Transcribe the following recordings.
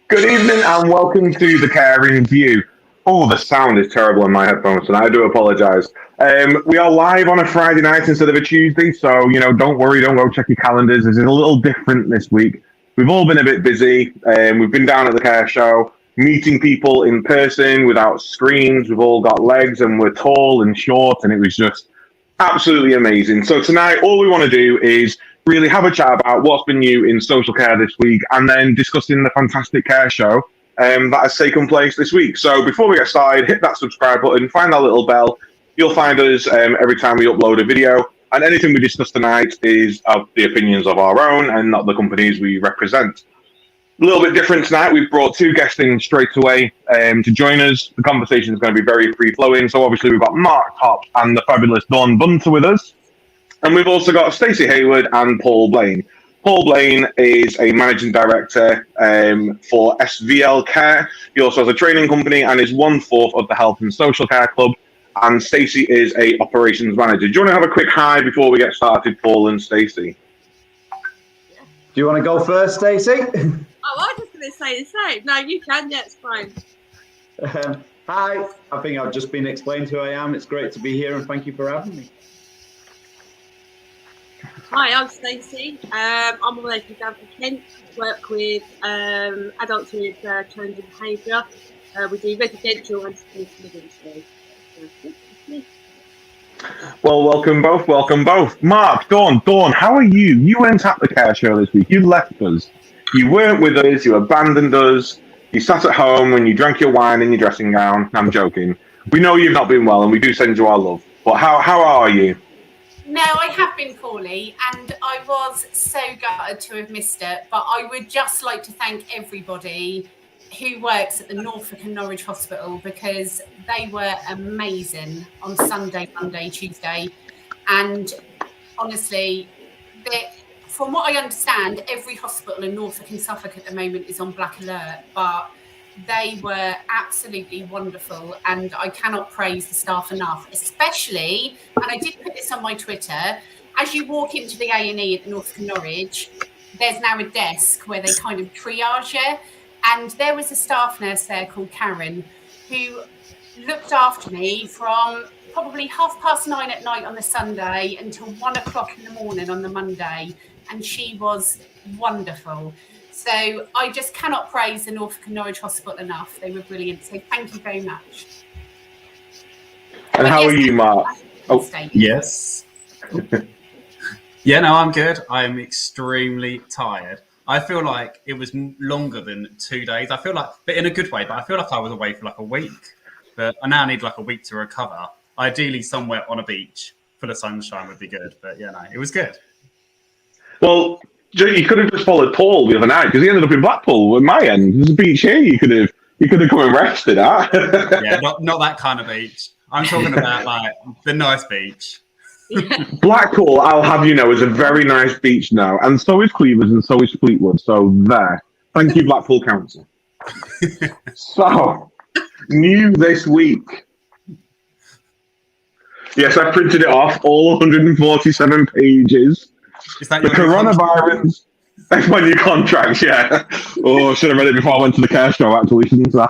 Good evening and welcome to the Caring View. Oh, the sound is terrible on my headphones, and I do apologise. We are live on a Friday night instead of a Tuesday, so don't worry, don't go check your calendars. This is a little different this week. We've all been a bit busy. We've been down at the Care Show, meeting people in person without screens. We've all got legs, and we're tall and short, and it was just absolutely amazing. So tonight, all we want to do is really have a chat about what's been new in social care this week, and then discussing the fantastic Care Show that has taken place this week. So before we get started, hit that subscribe button, find that little bell. You'll find us every time we upload a video, and anything we discuss tonight is of the opinions of our own and not the companies we represent. A little bit different tonight. We've brought two guests in straight away to join us. The conversation is going to be very free-flowing. So obviously we've got Mark Top and the fabulous Dawn Bunter with us. And we've also got Stacey Hayward and Paul Blaine. Paul Blaine is a managing director for SVL Care. He also has a training company and is 1/4 of the Health and Social Care Club. And Stacey is a operations manager. Do you want to have a quick hi before we get started, Paul and Stacey? Do you want to go first, Stacey? Oh, I was just going to say the same. No, you can. Yeah, it's fine. Hi. I think I've just been explained who I am. It's great to be here, and thank you for having me. Hi, I'm Stacey. I'm a local down from Kent. Work with adults with challenging behaviour. We do residential and supported living. Well, welcome both. Mark, Dawn, how are you? You weren't at the Care Show this week. You left us. You weren't with us. You abandoned us. You sat at home and you drank your wine in your dressing gown. I'm joking. We know you've not been well, and we do send you our love. But how are you? No, I have been poorly, and I was so gutted to have missed it. But I would just like to thank everybody who works at the Norfolk and Norwich Hospital, because they were amazing on Sunday, Monday, Tuesday. And honestly, from what I understand, every hospital in Norfolk and Suffolk at the moment is on black alert, but they were absolutely wonderful, and I cannot praise the staff enough, especially, and I did put this on my Twitter, as you walk into the A&E at Norfolk and Norwich, there's now a desk where they kind of triage you, and there was a staff nurse there called Karen who looked after me from probably 9:30 at night on the Sunday until 1 o'clock in the morning on the Monday, and she was wonderful. So I just cannot praise the Norfolk and Norwich Hospital enough. They were brilliant. So thank you very much. And how are you, Mark? Oh, yes. Yeah, no, I'm good. I'm extremely tired. I feel like it was longer than 2 days. I feel like, but in a good way, but I feel like I was away for like a week. But I now need like a week to recover. Ideally, somewhere on a beach full of sunshine would be good. But yeah, no, it was good. Well, you could have just followed Paul the other night, because he ended up in Blackpool at my end. There's a beach here you could have come and rested at. Yeah, not that kind of beach. I'm talking about like the nice beach. Blackpool, I'll have you know, is a very nice beach now, and so is Cleavers, and so is Fleetwood. So there. Thank you, Blackpool Council. So, new this week. Yes, I printed it off, all 147 pages. Is that the coronavirus? That's my new contract, yeah. Oh, I should have read it before I went to the Care Show, actually, shouldn't I?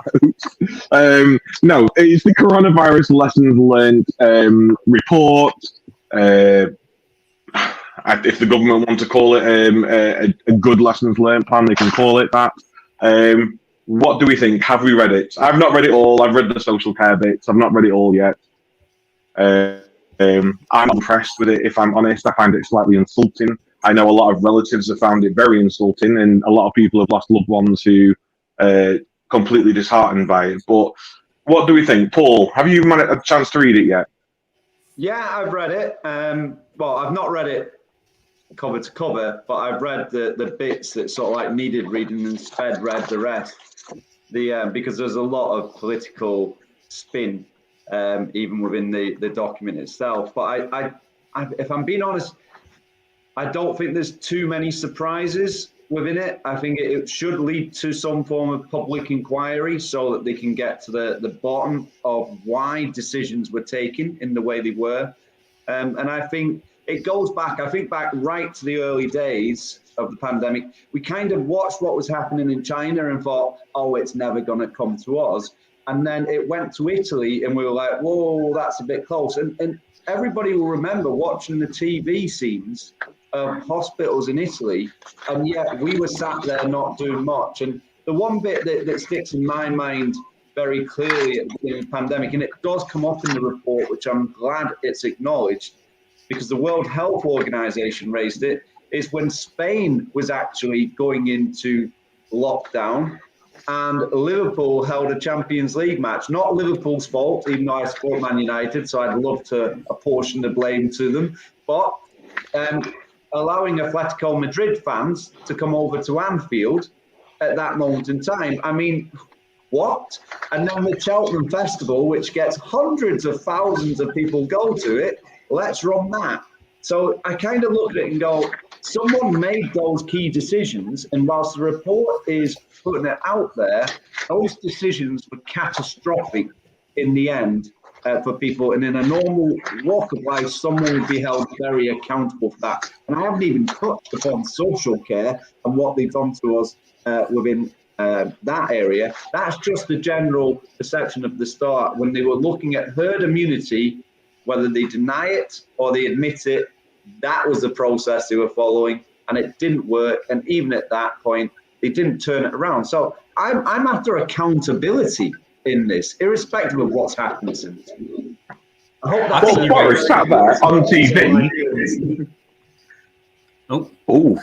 No, it's the coronavirus lessons learned report. If the government want to call it a good lessons learned plan, they can call it that. What do we think? Have we read it? I've not read it all. I've read the social care bits. I've not read it all yet. I'm not impressed with it, if I'm honest. I find it slightly insulting. I know a lot of relatives have found it very insulting, and a lot of people have lost loved ones who completely disheartened by it. But what do we think? Paul, have you had a chance to read it yet? Yeah, I've read it. Well, I've not read it cover to cover, but I've read the bits that sort of like needed reading and instead read the rest. Because there's a lot of political spin even within the document itself. But I, if I'm being honest, I don't think there's too many surprises within it. I think it should lead to some form of public inquiry so that they can get to the bottom of why decisions were taken in the way they were. And I think it goes back, I think back right to the early days of the pandemic. We kind of watched what was happening in China and thought, oh, it's never going to come to us. And then it went to Italy and we were like, whoa, that's a bit close. And everybody will remember watching the TV scenes of hospitals in Italy, and yet we were sat there not doing much. And the one bit that sticks in my mind very clearly at the beginning of the pandemic, and it does come up in the report, which I'm glad it's acknowledged, because the World Health Organization raised it, is when Spain was actually going into lockdown and Liverpool held a Champions League match. Not Liverpool's fault, even though I support Man United, so I'd love to apportion the blame to them. But allowing Atletico Madrid fans to come over to Anfield at that moment in time. I mean, what? And then the Cheltenham Festival, which gets hundreds of thousands of people go to it, let's run that. So I kind of look at it and go, someone made those key decisions, and whilst the report is putting it out there, those decisions were catastrophic in the end for people. And in a normal walk of life, someone would be held very accountable for that. And I haven't even touched upon social care and what they've done to us within that area. That's just the general perception of the start. When they were looking at herd immunity, whether they deny it or they admit it, that was the process they were following, and it didn't work. And even at that point, they didn't turn it around. So I'm after accountability in this, irrespective of what's happened since. I hope that's Well, Boris sat there on TV. Oh.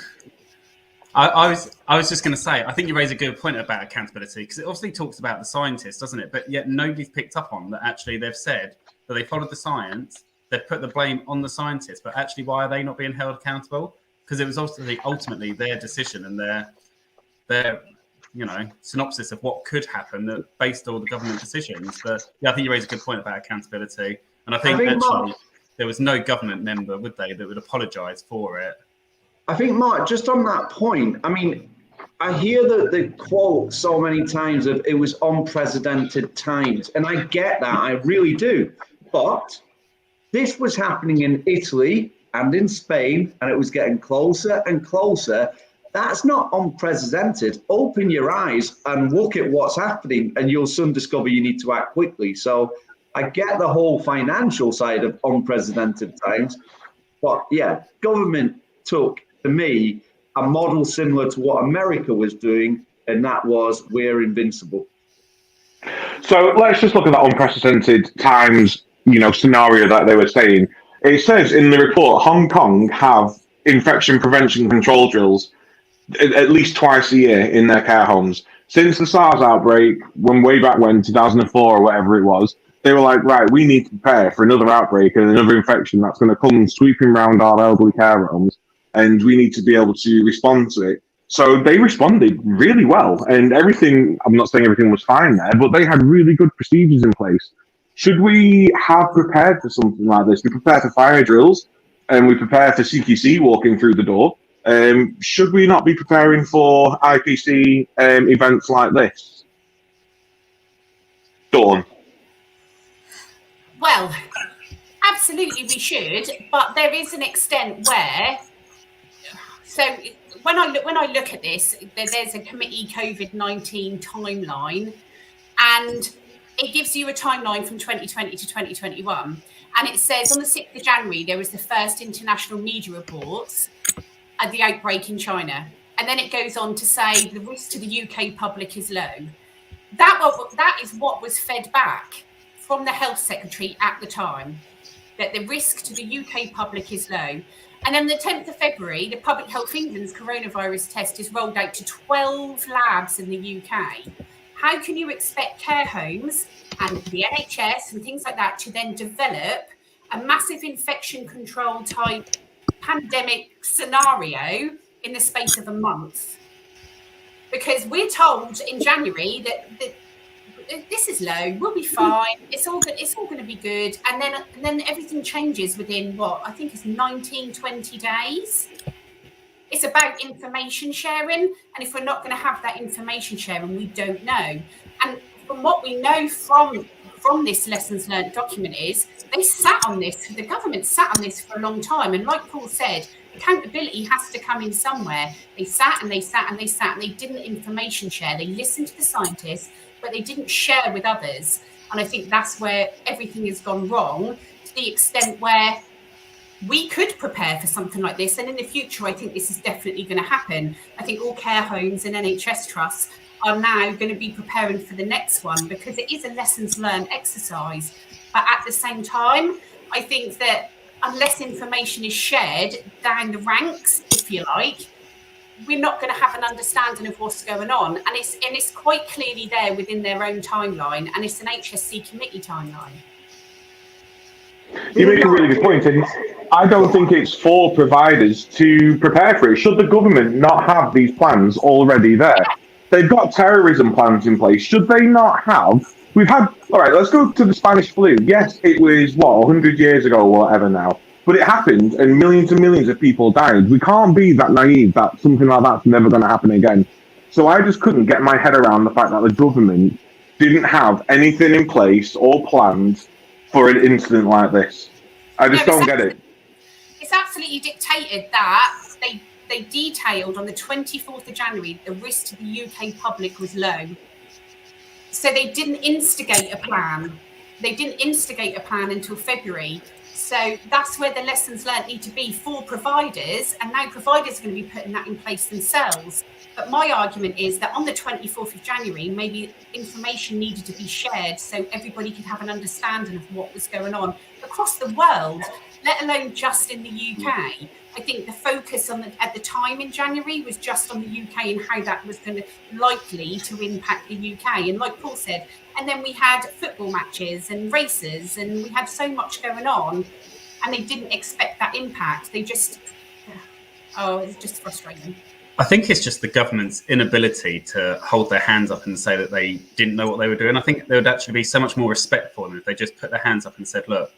I was just going to say, I think you raise a good point about accountability, because it obviously talks about the scientists, doesn't it? But yet nobody's picked up on that. Actually, they've said that they followed the science. They've put the blame on the scientists, but actually, why are they not being held accountable? Because it was ultimately their decision and their synopsis of what could happen that based all the government decisions. But yeah, I think you raise a good point about accountability, and I think actually there was no government member, would they, that would apologise for it. I think, Mark, just on that point, I mean, I hear the quote so many times of it was unprecedented times, and I get that, I really do. But this was happening in Italy and in Spain, and it was getting closer and closer. That's not unprecedented. Open your eyes and look at what's happening, and you'll soon discover you need to act quickly. So I get the whole financial side of unprecedented times. But yeah, government took, to me, a model similar to what America was doing, and that was we're invincible. So let's just look at that unprecedented times, scenario that they were saying. It says in the report, Hong Kong have infection prevention control drills at least twice a year in their care homes. Since the SARS outbreak, way back when, 2004 or whatever it was, they were like, right, we need to prepare for another outbreak and another infection that's going to come sweeping around our elderly care homes, and we need to be able to respond to it. So they responded really well, and everything, I'm not saying everything was fine there, but they had really good procedures in place. Should we have prepared for something like this? We prepare for fire drills, and we prepare for CQC walking through the door. Should we not be preparing for IPC events like this? Dawn. Well, absolutely we should, but there is an extent where. So when I look at this, there's a committee COVID-19 timeline, and it gives you a timeline from 2020 to 2021. And it says on the 6th of January, there was the first international media reports of the outbreak in China. And then it goes on to say the risk to the UK public is low. That is what was fed back from the health secretary at the time, that the risk to the UK public is low. And then the 10th of February, the Public Health England's coronavirus test is rolled out to 12 labs in the UK. How can you expect care homes and the NHS and things like that to then develop a massive infection control type pandemic scenario in the space of a month? Because we're told in January that this is low, we'll be fine, it's all going to be good, and then everything changes within what I think is 19-20 days. It's about information sharing, and if we're not going to have that information sharing, we don't know. And from what we know from from this lessons learned document is they sat on this, the government sat on this for a long time. And like Paul said, accountability has to come in somewhere. They sat and they sat and they sat and they didn't information share. They listened to the scientists, but they didn't share with others. And I think that's where everything has gone wrong, to the extent where we could prepare for something like this. And in the future, I think this is definitely going to happen. I think all care homes and NHS trusts are now going to be preparing for the next one, because it is a lessons learned exercise. But at the same time, I think that unless information is shared down the ranks, if you like, we're not going to have an understanding of what's going on. And it's quite clearly there within their own timeline, and it's an HSC committee timeline. You make a really good point, and I don't think it's for providers to prepare for it. Should the government not have these plans already there? They've got terrorism plans in place. Should they not have? We've had, all right, let's go to the Spanish flu. Yes, it was, 100 years ago or whatever now. But it happened, and millions and millions of people died. We can't be that naive that something like that's never going to happen again. So I just couldn't get my head around the fact that the government didn't have anything in place or planned for an incident like this. I just don't get it. It's absolutely dictated that they detailed on the 24th of January the risk to the UK public was low. So they didn't instigate a plan. They didn't instigate a plan until February. So that's where the lessons learned need to be for providers, and now providers are going to be putting that in place themselves. But my argument is that on the 24th of January, maybe information needed to be shared so everybody could have an understanding of what was going on across the world, let alone just in the UK. I think the focus at the time in January was just on the UK and how that was going to likely to impact the UK. And like Paul said, and then we had football matches and races, and we had so much going on, and they didn't expect that impact. They just, it's just frustrating. I think it's just the government's inability to hold their hands up and say that they didn't know what they were doing. I think there would actually be so much more respect for them if they just put their hands up and said, look,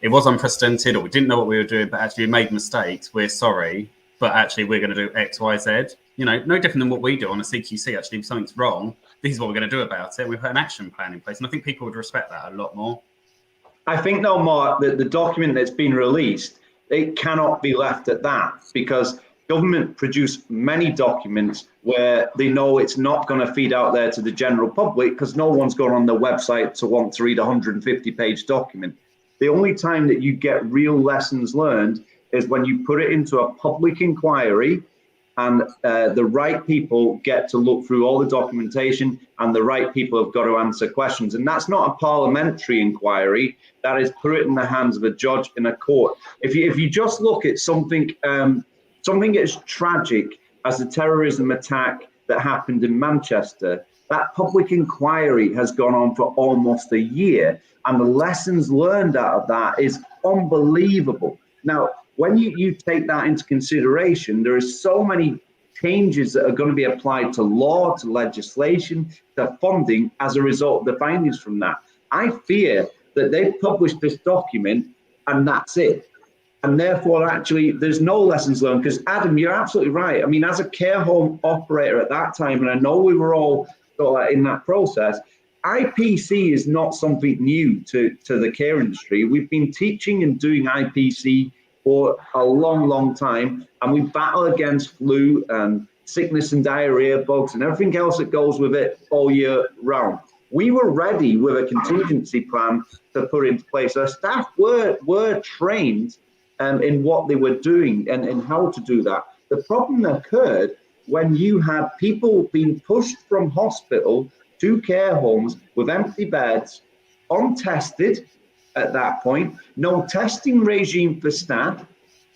it was unprecedented, or we didn't know what we were doing, but actually we made mistakes. We're sorry, but actually we're going to do X, Y, Z. You know, no different than what we do on a CQC. Actually, if something's wrong, this is what we're going to do about it. We've put an action plan in place. And I think people would respect that a lot more. I think, no, Mark, that the document that's been released, it cannot be left at that, because government produce many documents where they know it's not going to feed out there to the general public, because no one's going on their website to want to read a 150-page document. The only time that you get real lessons learned is when you put it into a public inquiry, and the right people get to look through all the documentation, and the right people have got to answer questions. And that's not a parliamentary inquiry. That is put it in the hands of a judge in a court. If you just look at something as tragic as the terrorism attack that happened in Manchester, that public inquiry has gone on for almost a year, and the lessons learned out of that is unbelievable. Now, when you take that into consideration, there are so many changes that are going to be applied to law, to legislation, to funding as a result of the findings from that. I fear that they've published this document and that's it. And therefore, actually, there's no lessons learned. Because, Adam, you're absolutely right. I mean, as a care home operator at that time, and I know we were all in that process, IPC is not something new to the care industry. We've been teaching and doing IPC for a long, long time, and we battle against flu and sickness and diarrhea bugs and everything else that goes with it all year round. We were ready with a contingency plan to put into place. Our staff were trained in what they were doing and how to do that. The problem occurred when you had people being pushed from hospital to care homes with empty beds, untested at that point, no testing regime for staff,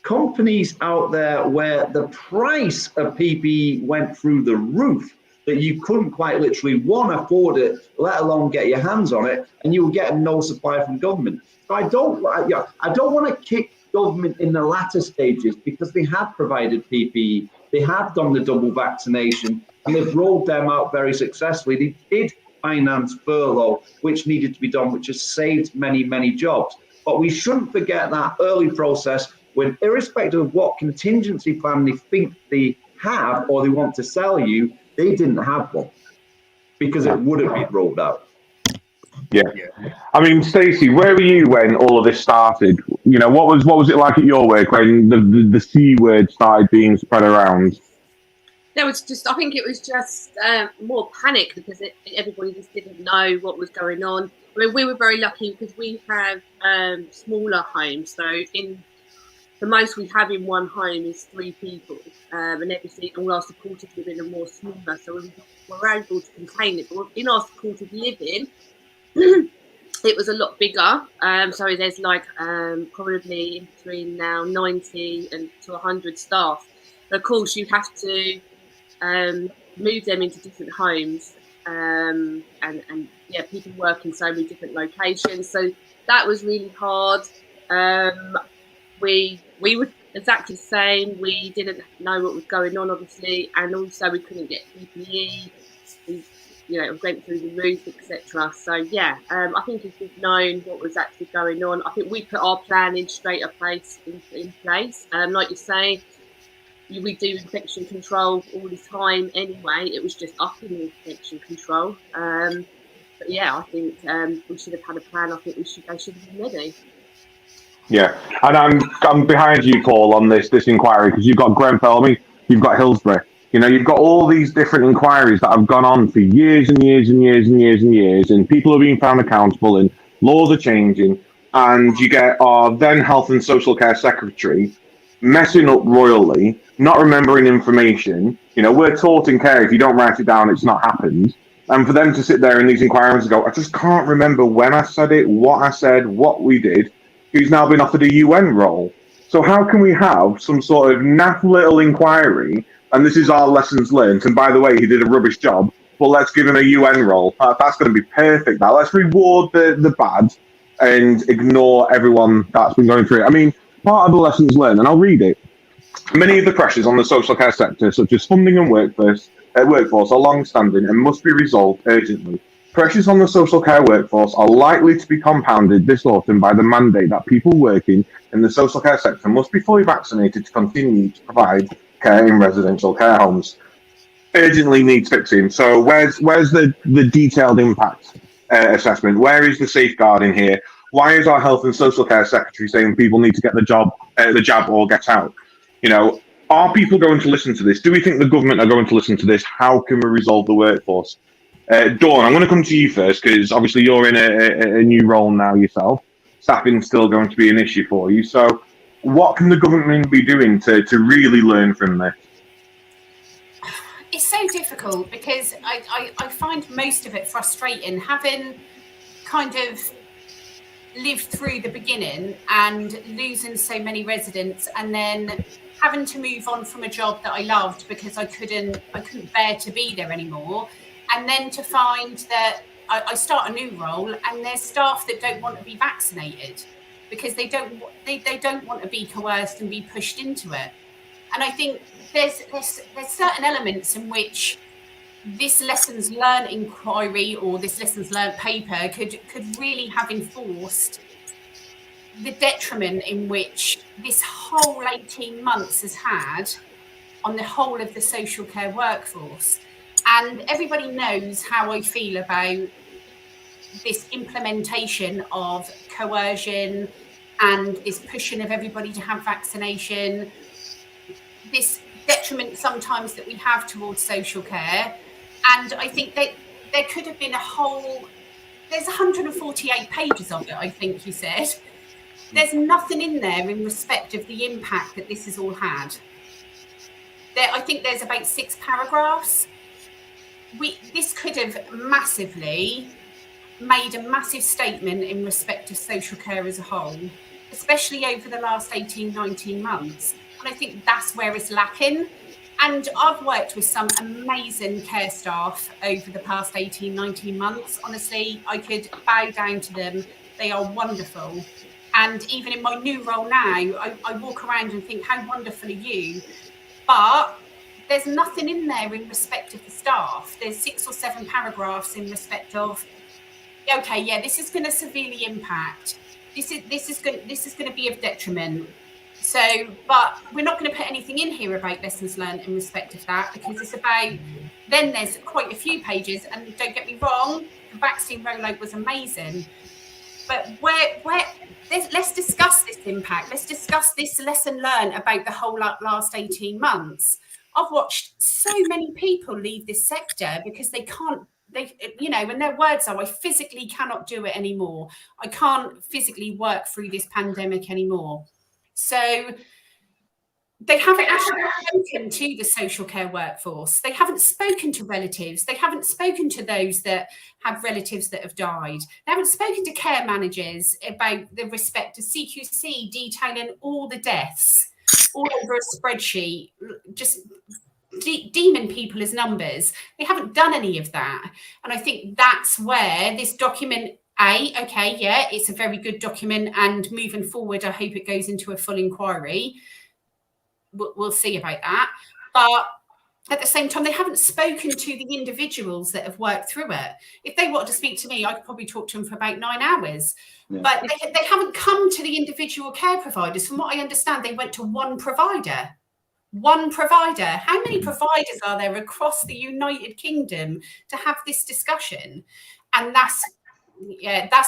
companies out there where the price of PPE went through the roof, that you couldn't quite literally, one, afford it, let alone get your hands on it, and you were getting no supply from government. So I don't want to kick government in the latter stages, because they have provided PPE, they have done the double vaccination, and they've rolled them out very successfully. They did finance furlough, which needed to be done, which has saved many, many jobs. But we shouldn't forget that early process, when irrespective of what contingency plan they think they have or they want to sell you, they didn't have one, because it would have been rolled out. Yeah. I mean, Stacey, where were you when all of this started? You know, what was it like at your work when the C word started being spread around? There was just, I think it was just more panic because everybody just didn't know what was going on. I mean, we were very lucky because we have smaller homes. So the most we have in one home is 3 people, and everything, all our supported living are more smaller. So we're able to contain it. But in our supported living, it was a lot bigger. So there's like probably in between now 90 and to 100 staff. But of course, you have to move them into different homes, and yeah, people work in so many different locations. So that was really hard. We were exactly the same. We didn't know what was going on, obviously, and also we couldn't get PPE. It went through the roof, etc. So yeah, I think if we'd known what was actually going on, I think we put our plan in place. Like you say, we do infection control all the time anyway. It was just upping the infection control. But yeah, I think we should have had a plan. I think they should have been ready. Yeah, and I'm behind you, Paul, on this inquiry because you've got Grenfell, you've got Hillsborough. You know, you've got all these different inquiries that have gone on for years and years and years and years and years, and people are being found accountable, and laws are changing, and you get our then Health and Social Care Secretary messing up royally, not remembering information. You know, we're taught in care if you don't write it down, it's not happened. And for them to sit there in these inquiries and go, I just can't remember when I said it, what I said, what we did. Who's now been offered a UN role. So how can we have some sort of naff little inquiry, and this is our lessons learned, and by the way, he did a rubbish job, but let's give him a UN role. That's going to be perfect. Now let's reward the bad and ignore everyone that's been going through it. I mean, part of the lessons learned, and I'll read it. Many of the pressures on the social care sector, such as funding and workforce, are long-standing and must be resolved urgently. Pressures on the social care workforce are likely to be compounded this autumn by the mandate that people working in the social care sector must be fully vaccinated to continue to provide care in residential care homes. Urgently needs fixing. So where's the detailed impact assessment? Where is the safeguarding here? Why is our Health and Social Care Secretary saying people need to get the jab or get out? You know, are people going to listen to this? Do we think the government are going to listen to this? How can we resolve the workforce? Dawn, I'm going to come to you first because obviously you're in a new role now yourself. Staffing's still going to be an issue for you. So what can the government be doing to really learn from this? It's so difficult because I find most of it frustrating, having kind of lived through the beginning and losing so many residents and then having to move on from a job that I loved because I couldn't bear to be there anymore. And then to find that I start a new role and there's staff that don't want to be vaccinated because they don't want to be coerced and be pushed into it. And I think there's certain elements in which this lessons learned inquiry or this lessons learned paper could really have enforced the detriment in which this whole 18 months has had on the whole of the social care workforce. And everybody knows how I feel about this implementation of coercion and this pushing of everybody to have vaccination, this detriment sometimes that we have towards social care. And I think that there could have been there's 148 pages of it, I think you said. There's nothing in there in respect of the impact that this has all had. I think there's about 6 paragraphs. This could have massively made a massive statement in respect of social care as a whole, especially over the last 18, 19 months. And I think that's where it's lacking. And I've worked with some amazing care staff over the past 18, 19 months. Honestly, I could bow down to them. They are wonderful. And even in my new role now, I walk around and think, how wonderful are you? But there's nothing in there in respect of the staff. There's 6 or 7 paragraphs in respect of, okay, yeah, this is going to severely impact. This is going to be of detriment. So, but we're not going to put anything in here about lessons learned in respect of that because it's about, then there's quite a few pages, and don't get me wrong, the vaccine rollout was amazing. But let's discuss this impact. Let's discuss this lesson learned about the whole last 18 months. I've watched so many people leave this sector because they can't, and their words are, I physically cannot do it anymore. I can't physically work through this pandemic anymore. So they haven't actually spoken to the social care workforce. They haven't spoken to relatives. They haven't spoken to those that have relatives that have died. They haven't spoken to care managers about the respect to CQC detailing all the deaths all over a spreadsheet, just deeming people as numbers. They haven't done any of that. And I think that's where this document, it's a very good document, and moving forward, I hope it goes into a full inquiry. We'll see about that. But at the same time, they haven't spoken to the individuals that have worked through it. If they wanted to speak to me, I could probably talk to them for about 9 hours. Yeah. But they haven't come to the individual care providers. From what I understand, they went to one provider. One provider. How many providers are there across the United Kingdom to have this discussion? And that's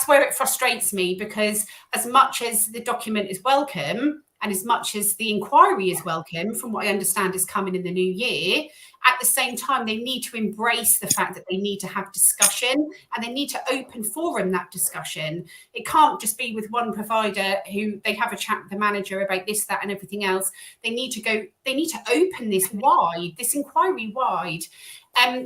where it frustrates me, because as much as the document is welcome, and as much as the inquiry is welcome, from what I understand is coming in the new year, at the same time, they need to embrace the fact that they need to have discussion, and they need to open forum that discussion. It can't just be with one provider who they have a chat with the manager about this, that, and everything else. They need to open this wide, this inquiry wide.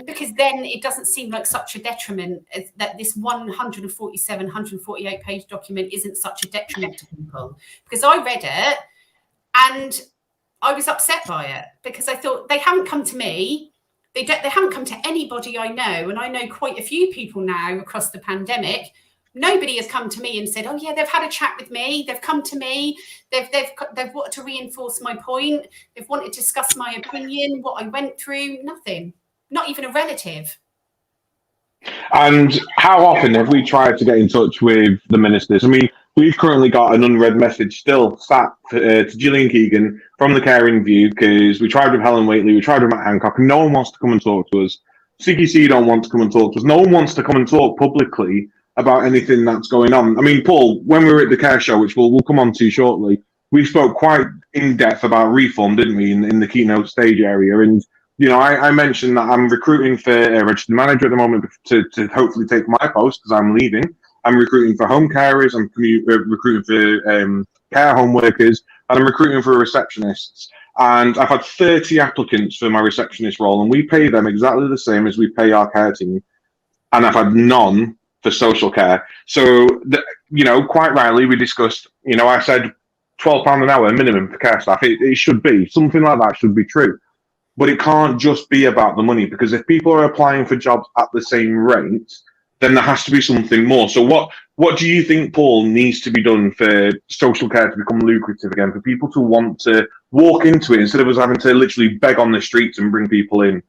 Because then it doesn't seem like such a detriment that this 147, 148 page document isn't such a detriment to people. Because I read it and I was upset by it, because I thought, they haven't come to me. They haven't come to anybody I know. And I know quite a few people now across the pandemic. Nobody has come to me and said, oh yeah, they've had a chat with me. They've come to me. They've wanted to reinforce my point. They've wanted to discuss my opinion, what I went through. Nothing. Not even a relative. And how often have we tried to get in touch with the ministers? I mean, we've currently got an unread message still sat to Gillian Keegan from the Caring View, because we tried with Helen Whately, we tried with Matt Hancock, and no one wants to come and talk to us. CQC don't want to come and talk to us. No one wants to come and talk publicly about anything that's going on. I mean, Paul, when we were at the Care Show, which we'll come on to shortly, we spoke quite in depth about reform, didn't we, in the keynote stage area. And I mentioned that I'm recruiting for a registered manager at the moment to hopefully take my post, because I'm leaving. I'm recruiting for home carers, I'm recruiting for care home workers, and I'm recruiting for receptionists. And I've had 30 applicants for my receptionist role, and we pay them exactly the same as we pay our care team. And I've had none for social care. So, quite rightly, we discussed, I said £12 an hour minimum for care staff. It should be. Something like that should be true. But it can't just be about the money, because if people are applying for jobs at the same rate, then there has to be something more. So what do you think, Paul, needs to be done for social care to become lucrative again, for people to want to walk into it instead of us having to literally beg on the streets and bring people in?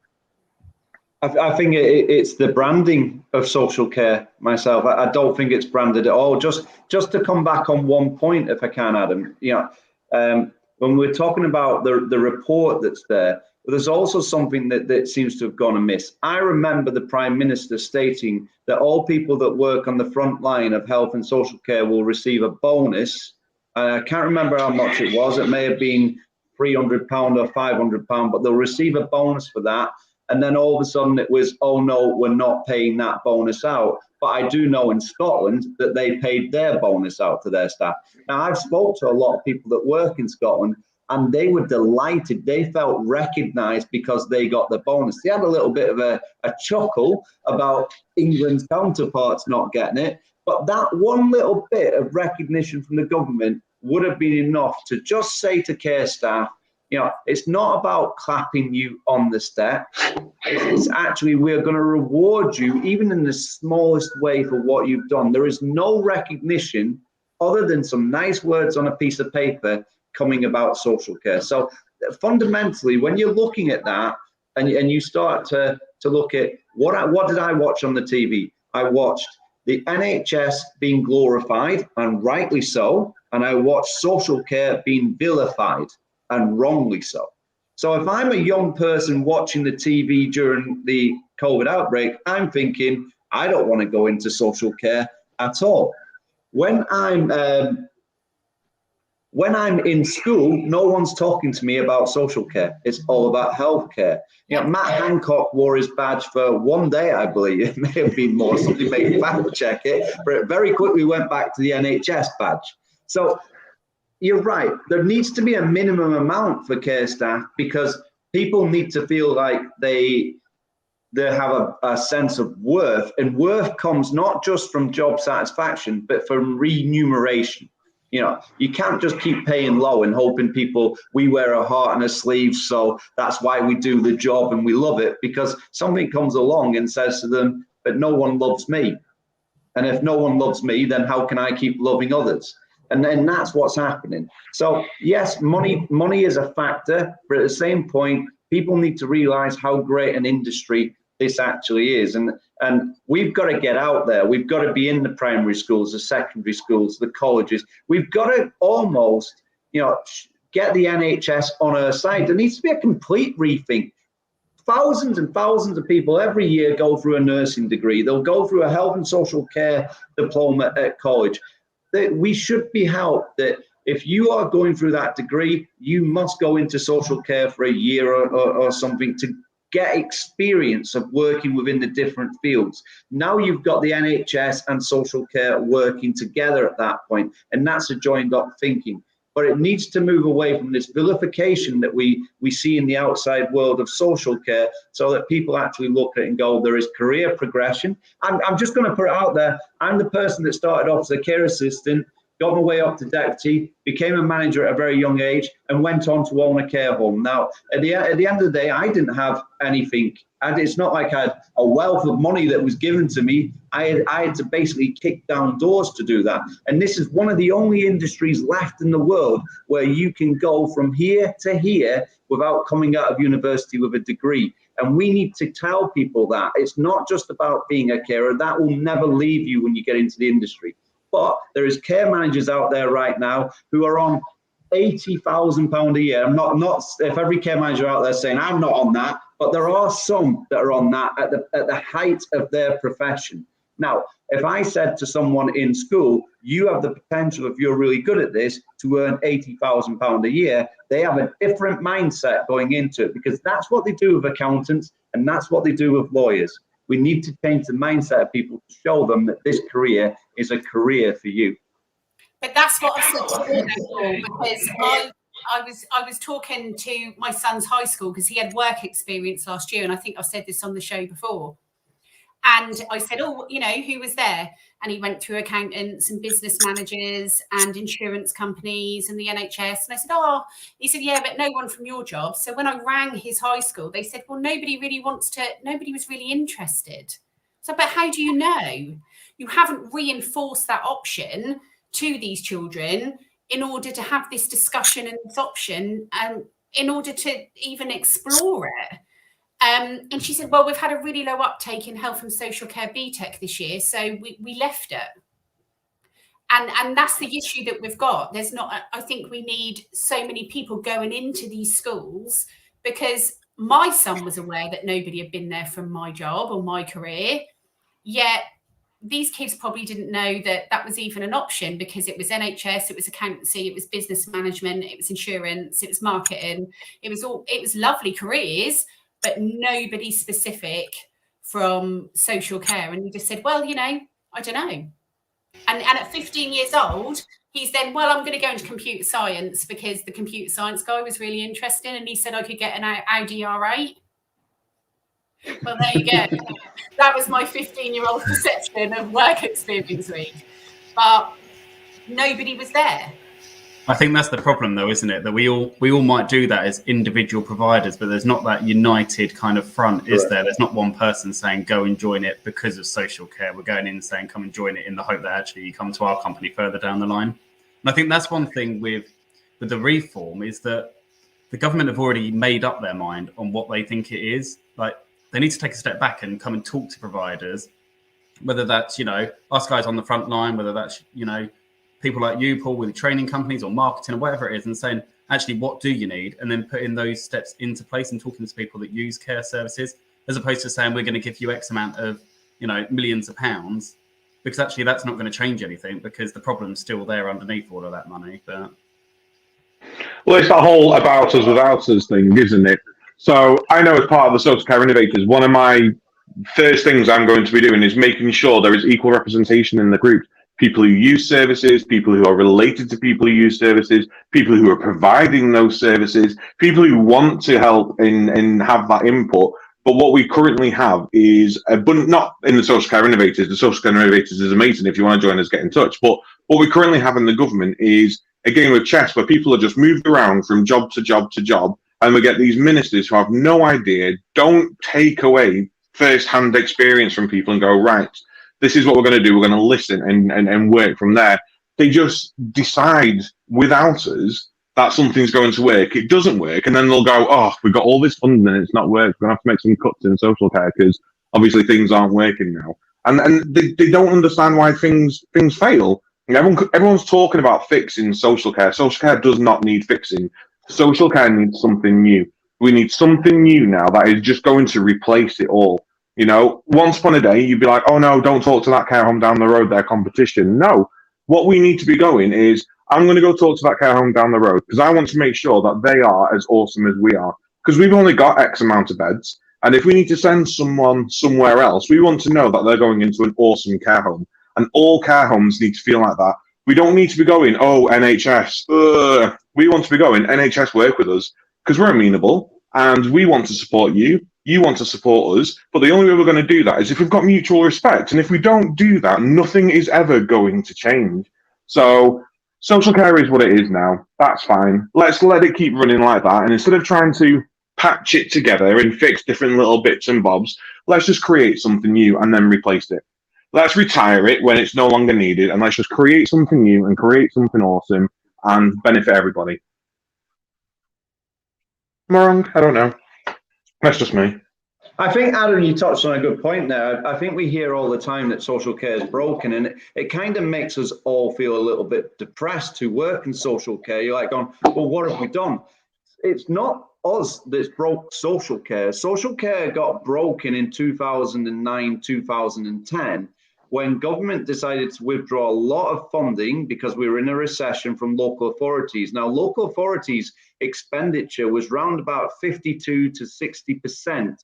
I think it's the branding of social care myself. I don't think it's branded at all. Just to come back on one point, if I can, Adam, when we're talking about the report that's there, there's also something that seems to have gone amiss. I remember the Prime Minister stating that all people that work on the front line of health and social care will receive a bonus. I can't remember how much it was. It may have been £300 or £500, but they'll receive a bonus for that. And then all of a sudden it was, oh no, we're not paying that bonus out. But I do know in Scotland that they paid their bonus out to their staff. Now, I've spoke to a lot of people that work in Scotland, and they were delighted. They felt recognised because they got the bonus. They had a little bit of a chuckle about England's counterparts not getting it. But that one little bit of recognition from the government would have been enough to just say to care staff, it's not about clapping you on the steps. It's actually, we're going to reward you, even in the smallest way, for what you've done. There is no recognition other than some nice words on a piece of paper coming about social care. So fundamentally, when you're looking at that and you start to look at what did I watch on the TV? I watched the NHS being glorified, and rightly so, and I watched social care being vilified, and wrongly so. So if I'm a young person watching the TV during the COVID outbreak, I'm thinking, I don't want to go into social care at all. When I'm in school, no one's talking to me about social care. It's all about healthcare. You know, Matt Hancock wore his badge for one day, I believe. It may have been more. Somebody may fact check it, but it very quickly went back to the NHS badge. So you're right. There needs to be a minimum amount for care staff because people need to feel like they have a sense of worth, and worth comes not just from job satisfaction, but from remuneration. You know, you can't just keep paying low and hoping people, we wear a heart on a sleeve, so that's why we do the job and we love it, because something comes along and says to them, but no one loves me. And if no one loves me, then how can I keep loving others? And then that's what's happening. So yes, money is a factor, but at the same point, people need to realize how great an industry this actually is. And we've got to get out there. We've got to be in the primary schools, the secondary schools, the colleges. We've got to almost, get the NHS on our side. There needs to be a complete rethink. Thousands and thousands of people every year go through a nursing degree. They'll go through a health and social care diploma at college. We should be helped that if you are going through that degree, you must go into social care for a year or something to get experience of working within the different fields. Now you've got the NHS and social care working together at that point, and that's a joined up thinking. But it needs to move away from this vilification that we see in the outside world of social care, so that people actually look at it and go, there is career progression. I'm just going to put it out there. I'm the person that started off as a care assistant, got my way up to deputy, became a manager at a very young age, and went on to own a care home. Now, at the end of the day, I didn't have anything. And it's not like I had a wealth of money that was given to me. I had to basically kick down doors to do that. And this is one of the only industries left in the world where you can go from here to here without coming out of university with a degree. And we need to tell people that it's not just about being a carer. That will never leave you when you get into the industry. But there is care managers out there right now who are on £80,000 a year. I'm not if every care manager out there saying I'm not on that, but there are some that are on that at the height of their profession. Now, if I said to someone in school, you have the potential, if you're really good at this, to earn £80,000 a year, they have a different mindset going into it, because that's what they do with accountants and that's what they do with lawyers. We need to change the mindset of people to show them that this career is a career for you. But that's what I said before, because I was talking to my son's high school because he had work experience last year, and I think I've said this on the show before. And I said, oh, who was there? And he went through accountants and business managers and insurance companies and the NHS. And I said, he said, yeah, but no one from your job. So when I rang his high school, they said, well, nobody was really interested. So, but how do you know? You haven't reinforced that option to these children in order to have this discussion and this option, in order to even explore it. And she said, well, we've had a really low uptake in health and social care BTEC this year, so we left it. And that's the issue that we've got. I think we need so many people going into these schools, because my son was aware that nobody had been there from my job or my career, yet these kids probably didn't know that that was even an option, because it was NHS, it was accountancy, it was business management, it was insurance, it was marketing. It was lovely careers, but nobody specific from social care. And he just said, well, I don't know. And at 15 years old, he's then, well, I'm going to go into computer science because the computer science guy was really interested. And he said I could get an Audi R8. Well, there you go. That was my 15-year-old perception of work experience week. But nobody was there. I think that's the problem, though, isn't it? That we all might do that as individual providers, but there's not that united kind of front, is there? There's not one person saying, go and join it because of social care. We're going in and saying, come and join it in the hope that actually you come to our company further down the line. And I think that's one thing with the reform, is that the government have already made up their mind on what they think it is. Like, they need to take a step back and come and talk to providers, whether that's, us guys on the front line, whether that's, people like you, Paul, with training companies or marketing or whatever it is, and saying, actually, what do you need? And then putting those steps into place and talking to people that use care services, as opposed to saying, we're going to give you X amount of, millions of pounds, because actually that's not going to change anything because the problem's still there underneath all of that money. But Well, it's that whole about us without us thing, isn't it? So I know as part of the Social Care Innovators, one of my first things I'm going to be doing is making sure there is equal representation in the group. People who use services, people who are related to people who use services, people who are providing those services, people who want to help and have that input. But what we currently have is, but not in the Social Care Innovators. The Social Care Innovators is amazing. If you want to join us, get in touch. But what we currently have in the government is a game of chess where people are just moved around from job to job to job, and we get these ministers who have no idea, don't take away first-hand experience from people and go, right, this is what we're going to do. We're going to listen and work from there. They just decide without us that something's going to work. It doesn't work, and then they'll go, oh, we've got all this funding and it's not working. We're going to have to make some cuts in social care because obviously things aren't working now. And they don't understand why things fail. Everyone's talking about fixing social care. Social care does not need fixing. Social care needs something new. We need something new now that is just going to replace it all. Once upon a day, you'd be like, oh no, don't talk to that care home down the road, they're competition. No, what we need to be going is, I'm going to go talk to that care home down the road because I want to make sure that they are as awesome as we are. Because we've only got X amount of beds. And if we need to send someone somewhere else, we want to know that they're going into an awesome care home. And all care homes need to feel like that. We don't need to be going, oh, NHS. We want to be going, NHS, work with us because we're amenable and we want to support you. You want to support us. But the only way we're going to do that is if we've got mutual respect. And if we don't do that, nothing is ever going to change. So social care is what it is now. That's fine. Let's let it keep running like that. And instead of trying to patch it together and fix different little bits and bobs, let's just create something new and then replace it. Let's retire it when it's no longer needed, and let's just create something new and create something awesome and benefit everybody. Am I wrong? I don't know. That's just me. I think, Adam, you touched on a good point there. I think we hear all the time that social care is broken, and it kind of makes us all feel a little bit depressed to work in social care. You're like going, well, what have we done? It's not us that's broke social care. Social care got broken in 2009, 2010, when government decided to withdraw a lot of funding because we were in a recession from local authorities. Now, local authorities' expenditure was round about 52 to 60%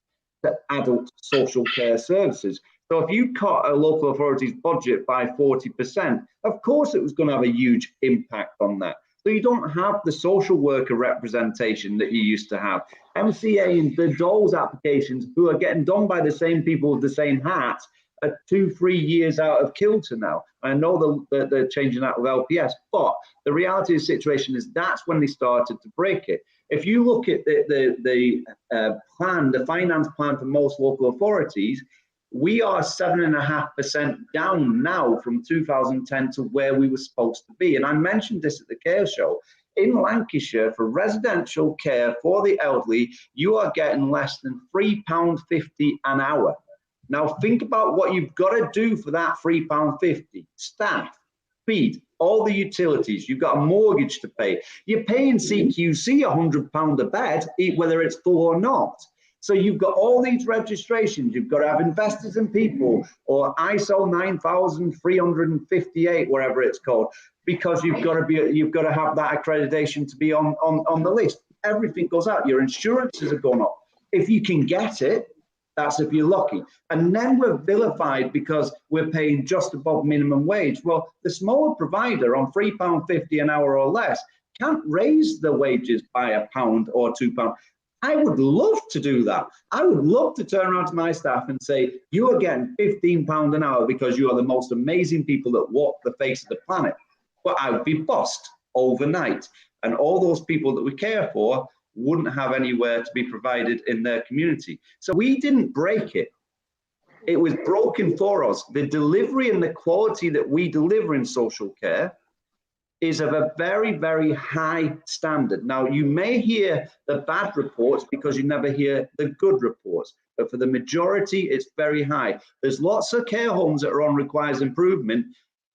to adult social care services. So if you cut a local authority's budget by 40%, of course it was going to have a huge impact on that. So you don't have the social worker representation that you used to have. MCA and the DOLES applications, who are getting done by the same people with the same hats, are 2-3 years out of kilter now. I know they're changing that with LPS, but the reality of the situation is that's when they started to break it. If you look at the plan, the finance plan for most local authorities, we are 7.5% down now from 2010 to where we were supposed to be. And I mentioned this at the Care Show. In Lancashire, for residential care for the elderly, you are getting less than £3.50 an hour. Now think about what you've got to do for that £3.50. Staff, feed, all the utilities. You've got a mortgage to pay. You're paying CQC £100 a bed, whether it's full or not. So you've got all these registrations. You've got to have investors and people, or ISO 9358, whatever it's called, because you've got to have that accreditation to be on the list. Everything goes out. Your insurances have gone up. If you can get it, that's if you're lucky. And then we're vilified because we're paying just above minimum wage. Well, the smaller provider on £3.50 an hour or less can't raise the wages by £1 or £2. I would love to do that. I would love to turn around to my staff and say, you are getting £15 an hour because you are the most amazing people that walk the face of the planet. But I would be bust overnight. And all those people that we care for wouldn't have anywhere to be provided in their community. So we didn't break it. It was broken for us. The delivery and the quality that we deliver in social care is of a very, very high standard. Now, you may hear the bad reports because you never hear the good reports, but for the majority, it's very high. There's lots of care homes that are on requires improvement,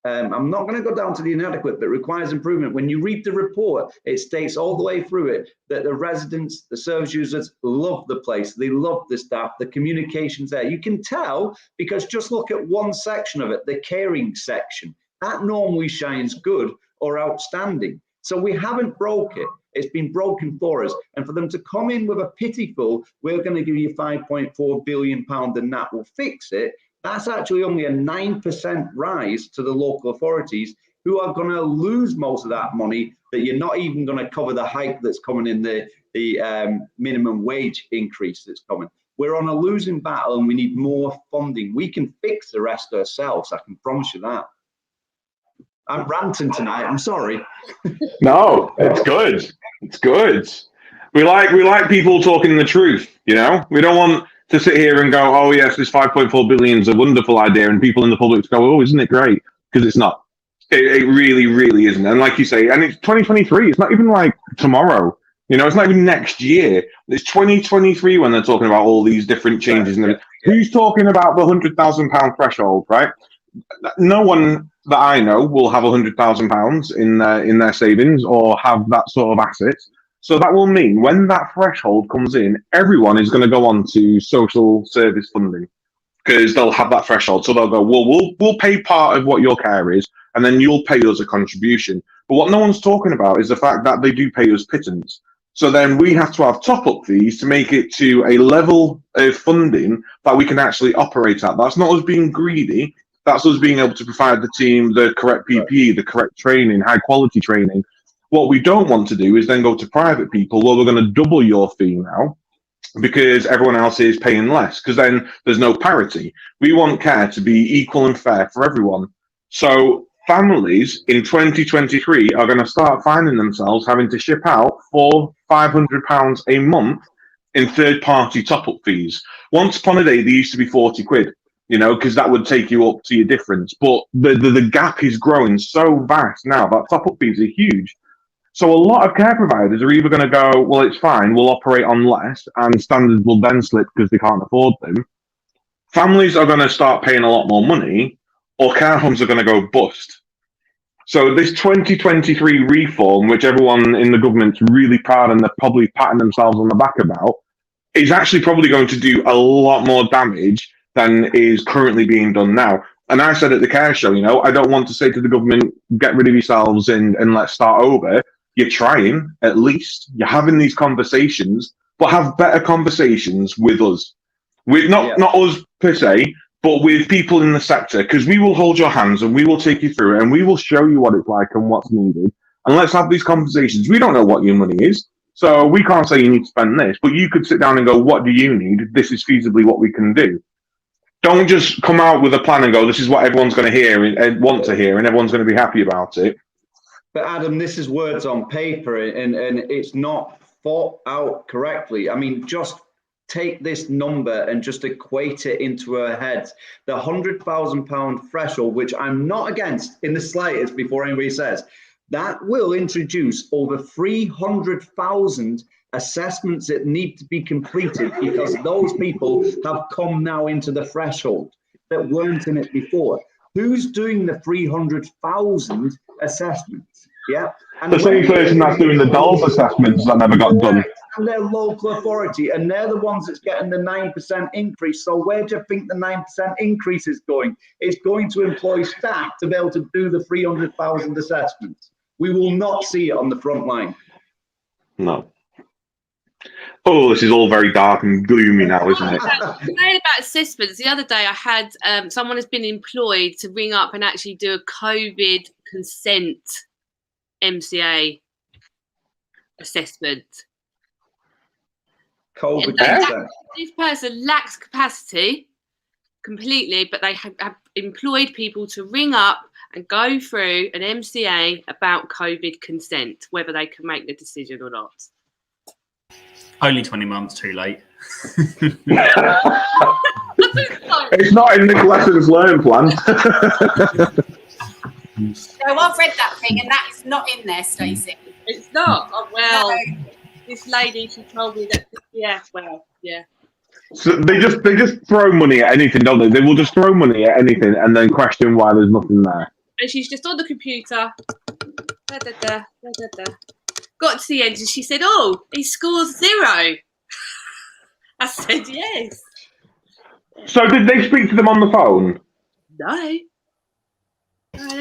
I'm not going to go down to the inadequate, but requires improvement. When you read the report, it states all the way through it that the residents, the service users love the place. They love the staff, the communication's there. You can tell because just look at one section of it, the caring section. That normally shines good or outstanding. So we haven't broke it. It's been broken for us. And for them to come in with a pitiful, we're going to give you £5.4 billion and that will fix it. That's actually only a 9% rise to the local authorities who are going to lose most of that money that you're not even going to cover the hike that's coming in the minimum wage increase that's coming. We're on a losing battle and we need more funding. We can fix the rest ourselves. I can promise you that. I'm ranting tonight. I'm sorry. No, it's good. It's good. We like people talking the truth, you know? We don't want to sit here and go, oh yes, this 5.4 billion is a wonderful idea, and people in the public go, oh, isn't it great? Because it's not. It really, really isn't. And like you say, and it's 2023. It's not even like tomorrow. You know, it's not even next year. It's 2023 when they're talking about all these different changes. And who's talking about the £100,000 threshold, right? No one that I know will have £100,000 in their savings or have that sort of assets. So that will mean when that threshold comes in, everyone is going to go on to social service funding because they'll have that threshold. So they'll go, well, we'll pay part of what your care is, and then you'll pay us a contribution. But what no one's talking about is the fact that they do pay us pittance. So then we have to have top-up fees to make it to a level of funding that we can actually operate at. That's not us being greedy. That's us being able to provide the team the correct PPE, the correct training, high-quality training. What we don't want to do is then go to private people, well, we're going to double your fee now because everyone else is paying less, because then there's no parity. We want care to be equal and fair for everyone. So families in 2023 are going to start finding themselves having to ship out £500 a month in third-party top-up fees. Once upon a day, they used to be 40 quid, you know, because that would take you up to your difference. But the gap is growing so vast now that top-up fees are huge. So a lot of care providers are either going to go, well, it's fine, we'll operate on less, and standards will then slip because they can't afford them. Families are going to start paying a lot more money, or care homes are going to go bust. So this 2023 reform, which everyone in the government's really proud and they're probably patting themselves on the back about, is actually probably going to do a lot more damage than is currently being done now. And I said at the care show, you know, I don't want to say to the government, get rid of yourselves and let's start over. You're trying, at least. You're having these conversations, but have better conversations with us. With not us per se, but with people in the sector, because we will hold your hands and we will take you through it and we will show you what it's like and what's needed. And let's have these conversations. We don't know what your money is, so we can't say you need to spend this, but you could sit down and go, what do you need? This is feasibly what we can do. Don't just come out with a plan and go, this is what everyone's going to hear and want to hear, and everyone's going to be happy about it. But Adam, this is words on paper and it's not thought out correctly. I mean, just take this number and just equate it into our heads. The £100,000 threshold, which I'm not against in the slightest before anybody says, that will introduce over 300,000 assessments that need to be completed because those people have come now into the threshold that weren't in it before. Who's doing the 300,000 assessments? Yeah, and the same person that's doing the DOLS assessments that never got done. And their local authority, and they're the ones that's getting the 9% increase. So where do you think the 9% increase is going? It's going to employ staff to be able to do the 300,000 assessments. We will not see it on the front line. No. Oh, this is all very dark and gloomy now, isn't it? Saying about assessments, the other day I had someone has been employed to ring up and actually do a COVID consent MCA assessment. COVID consent. This person lacks capacity completely, but they have employed people to ring up and go through an MCA about COVID consent, whether they can make the decision or not. Only 20 months too late. It's not in the lessons learned plan. No, I've read that thing, and that is not in there, Stacey. It's not. Oh, well, No. this lady, she told me that. Yeah, well, yeah. So they just throw money at anything, don't they? They will just throw money at anything and then question why there's nothing there. and she's just on the computer. Da, da, da, da, da, da. Got to the end, and she said, "Oh, he scores 0." I said, "Yes." So did they speak to them on the phone? No.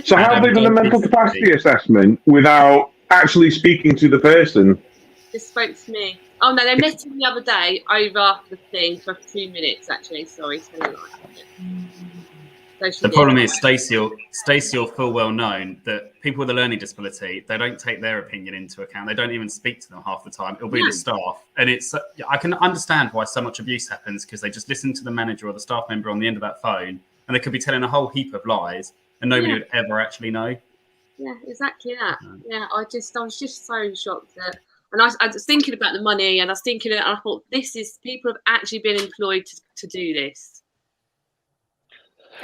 So how have they done a mental capacity assessment without actually speaking to the person? Just spoke to me. Oh no, they met him the other day over the thing for 2 minutes. Actually, sorry. The problem is Stacey will full well known that people with a learning disability, they don't take their opinion into account. They don't even speak to them half the time. It'll be the staff, and I can understand why so much abuse happens because they just listen to the manager or the staff member on the end of that phone, and they could be telling a whole heap of lies, and nobody would ever actually know. Yeah, exactly that. Yeah, I was just so shocked that, and I was thinking about the money, and I was thinking, and I thought, people have actually been employed to do this.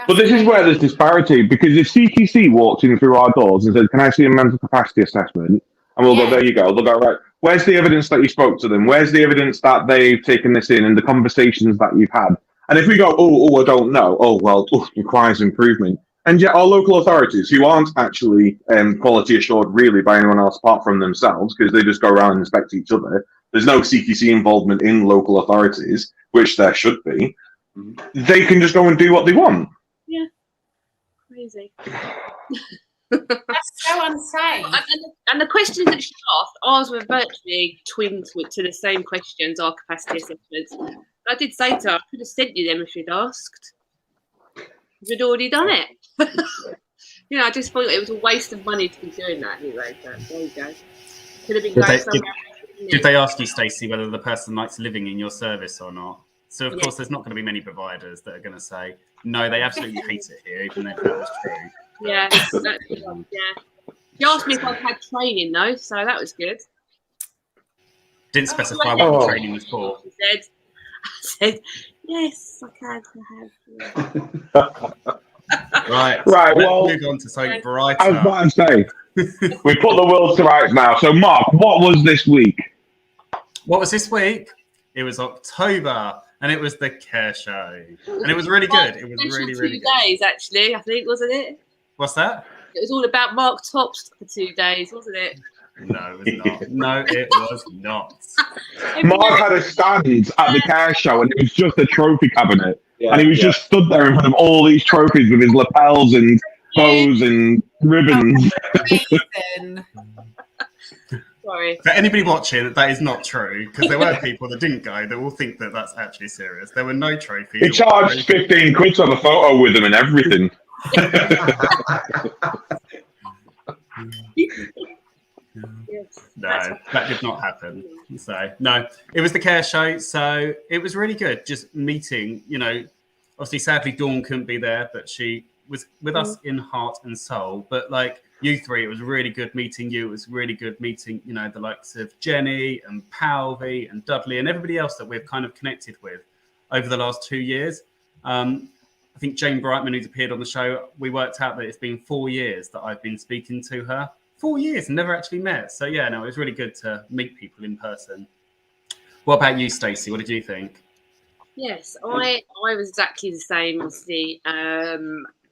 But this is where there's disparity, because if CQC walked in through our doors and said, "Can I see a mental capacity assessment?" and we'll go, "There you go." They'll go, "Right, where's the evidence that you spoke to them? Where's the evidence that they've taken this in and the conversations that you've had?" And if we go, I don't know. Requires improvement. And yet our local authorities, who aren't actually quality assured really by anyone else apart from themselves, because they just go around and inspect each other, there's no CQC involvement in local authorities, which there should be. They can just go and do what they want. Yeah, crazy. That's so unsafe. And the questions that she asked, ours were virtually twins to the same questions, our capacity assessments. I did say to her, I could have sent you them if you'd asked. We'd already done it. I just thought it was a waste of money to be doing that anyway. So there you go. Could have been going somewhere. Did they ask you, Stacey, whether the person likes living in your service or not? So, of course, there's not going to be many providers that are going to say, no, they absolutely hate it here, even though that was true. Yeah, exactly. Yeah. She asked me if I'd had training, though, so that was good. Didn't specify what the training was for. I said, yes, I have. Right. Well, let's move on to something brighter. I was about to say, we put the world to rights now. So, Mark, what was this week? What was this week? It was October, and it was the Care Show, and it was really good. It was really, really good. 2 days, actually, I think, wasn't it? What's that? It was all about Mark Tops for 2 days, wasn't it? No, it was not. No, it was not. Mark had a stand at the Care Show, and it was just a trophy cabinet. And he was just stood there in front of all these trophies with his lapels and bows and ribbons. Amazing. Sorry. For anybody watching, that is not true, because there were people that didn't go that will think that that's actually serious. There were no trophies. He charged 15 quid to have a photo with him and everything. No, that did not happen. So, no, it was the Care Show. So it was really good. Just meeting, obviously, sadly, Dawn couldn't be there, but she was with us in heart and soul. But like you three, it was really good meeting you. It was really good meeting, the likes of Jenny and Palvy and Dudley and everybody else that we've kind of connected with over the last 2 years. I think Jane Brightman, who's appeared on the show, we worked out that it's been 4 years that I've been speaking to her. 4 years and never actually met. So yeah, no, it was really good to meet people in person. What about you, Stacey? What did you think? Yes, I was exactly the same. Obviously,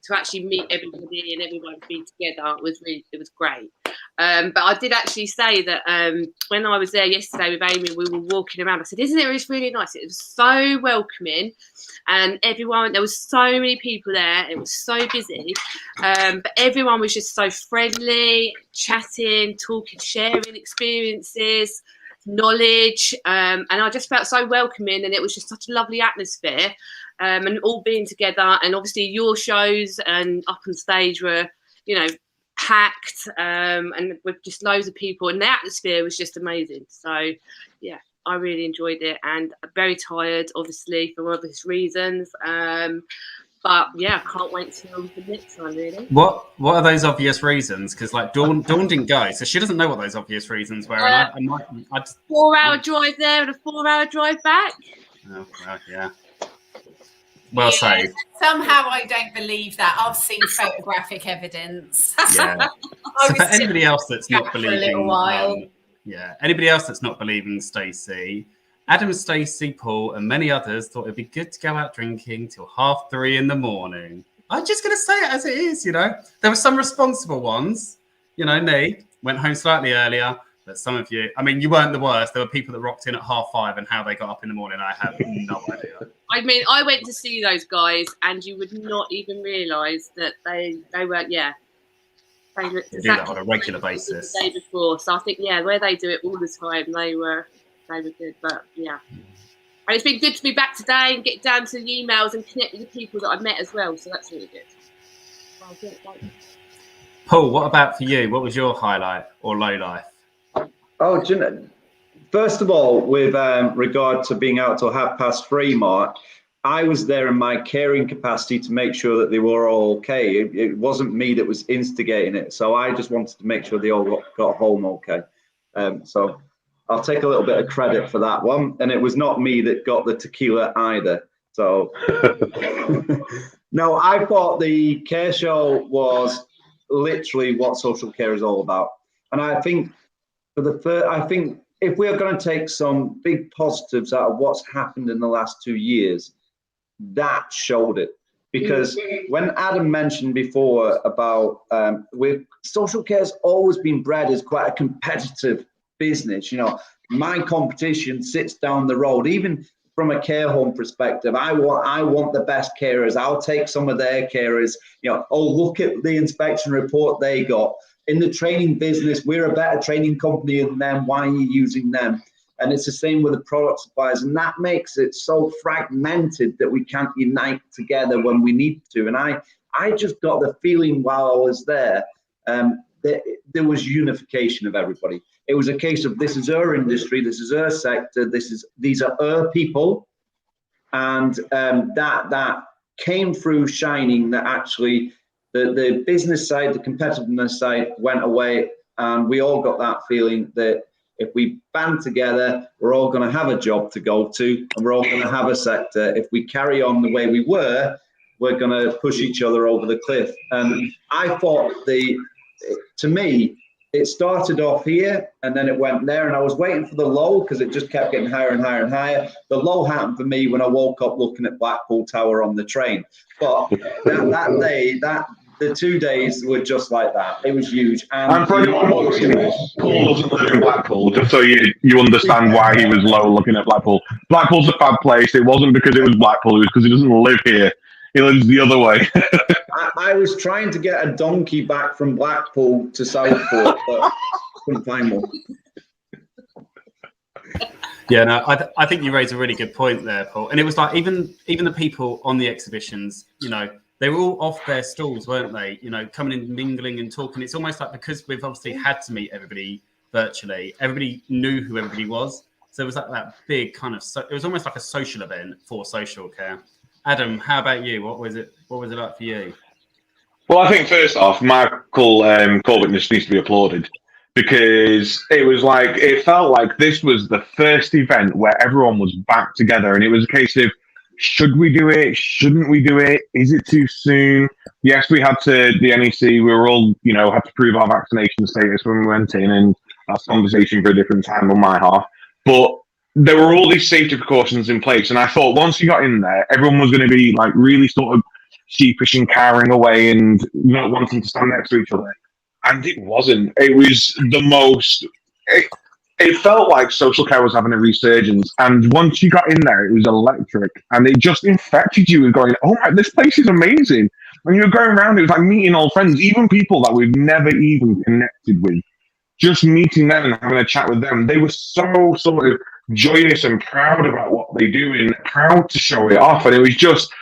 to actually meet everybody and everyone be together was great. But I did actually say that when I was there yesterday with Amy, we were walking around. I said, "Isn't it? It's really nice. It was so welcoming, and everyone. There was so many people there. It was so busy, but everyone was just so friendly, chatting, talking, sharing experiences." Knowledge, and I just felt so welcoming, and it was just such a lovely atmosphere, and all being together. And obviously your shows and up on stage were packed, and with just loads of people, and the atmosphere was just amazing. So yeah, I really enjoyed it, and I'm very tired obviously for obvious reasons, but yeah, I can't wait till the next one, really. What are those obvious reasons? Because like Dawn didn't go, so she doesn't know what those obvious reasons were. And I just 4-hour drive there and a 4-hour drive back. Oh, well, yeah. Well said. Somehow I don't believe that. I've seen photographic evidence. Yeah. So for anybody else that's not for a little believing, while. anybody else that's not believing Stacey, Adam, Stacey, Paul, and many others thought it'd be good to go out drinking till 3:30 in the morning. I'm just going to say it as it is, There were some responsible ones, me, went home slightly earlier, but some of you, I mean, you weren't the worst. There were people that rocked in at 5:30, and how they got up in the morning, I have no idea. I mean, I went to see those guys, and you would not even realise that they weren't. Yeah, they looked They do that on a regular basis. The day before, so I think where they do it all the time, they were good. But yeah, and it's been good to be back today and get down to the emails and connect with the people that I've met as well. So that's really good. Well, good. Paul, what about for you? What was your highlight or low life? Oh, first of all, with regard to being out till 3:30, Mark, I was there in my caring capacity to make sure that they were all okay. It wasn't me that was instigating it, so I just wanted to make sure they all got home okay. So I'll take a little bit of credit for that one. And it was not me that got the tequila either. So no, I thought the care show was literally what social care is all about, and I think. I think if we are going to take some big positives out of what's happened in the last 2 years, that showed it. Because when Adam mentioned before about social care has always been bred as quite a competitive business. My competition sits down the road, even from a care home perspective. I want the best carers. I'll take some of their carers. Look at the inspection report they got. In the training business, we're a better training company than them. Why are you using them? And it's the same with the product suppliers. And that makes it so fragmented that we can't unite together when we need to. And I just got the feeling while I was there that there was unification of everybody. It was a case of this is our industry, this is our sector, these are our people. And that came through shining, that actually the business side, the competitiveness side went away, and we all got that feeling that if we band together, we're all going to have a job to go to, and we're all going to have a sector. If we carry on the way we we're going to push each other over the cliff. And I thought to me, it started off here and then it went there, and I was waiting for the low because it just kept getting higher and higher and higher. The low happened for me when I woke up looking at Blackpool Tower on the train. But that day, the 2 days were just like that. It was huge. And for anyone watching this, Paul doesn't live in Blackpool, just so you understand why he was low looking at Blackpool. Blackpool's a bad place. It wasn't because it was Blackpool, it was because he doesn't live here. He lives the other way. I was trying to get a donkey back from Blackpool to Southport, but couldn't find one. Yeah, no, I think you raised a really good point there, Paul. And it was like even the people on the exhibitions, they were all off their stalls, weren't they? Coming in, mingling and talking. It's almost like because we've obviously had to meet everybody virtually, everybody knew who everybody was. So it was like that big kind of, it was almost like a social event for social care. Adam, how about you? What was it like for you? Well, I think first off, Michael Corbett just needs to be applauded, because it felt like this was the first event where everyone was back together, and it was a case of, should we do it? Shouldn't we do it? Is it too soon? Yes, we had the NEC, we were all, had to prove our vaccination status when we went in, and that's a conversation for a different time on my half. But there were all these safety precautions in place, and I thought once you got in there, everyone was going to be really sort of sheepish and cowering away and not wanting to stand next to each other. And it wasn't. It was the most... It felt like social care was having a resurgence, and once you got in there, it was electric, and it just infected you with going, oh my, this place is amazing. When you were going around, it was like meeting old friends, even people that we've never even connected with. Just meeting them and having a chat with them, they were so sort of joyous and proud about what they do and proud to show it off. And it was just,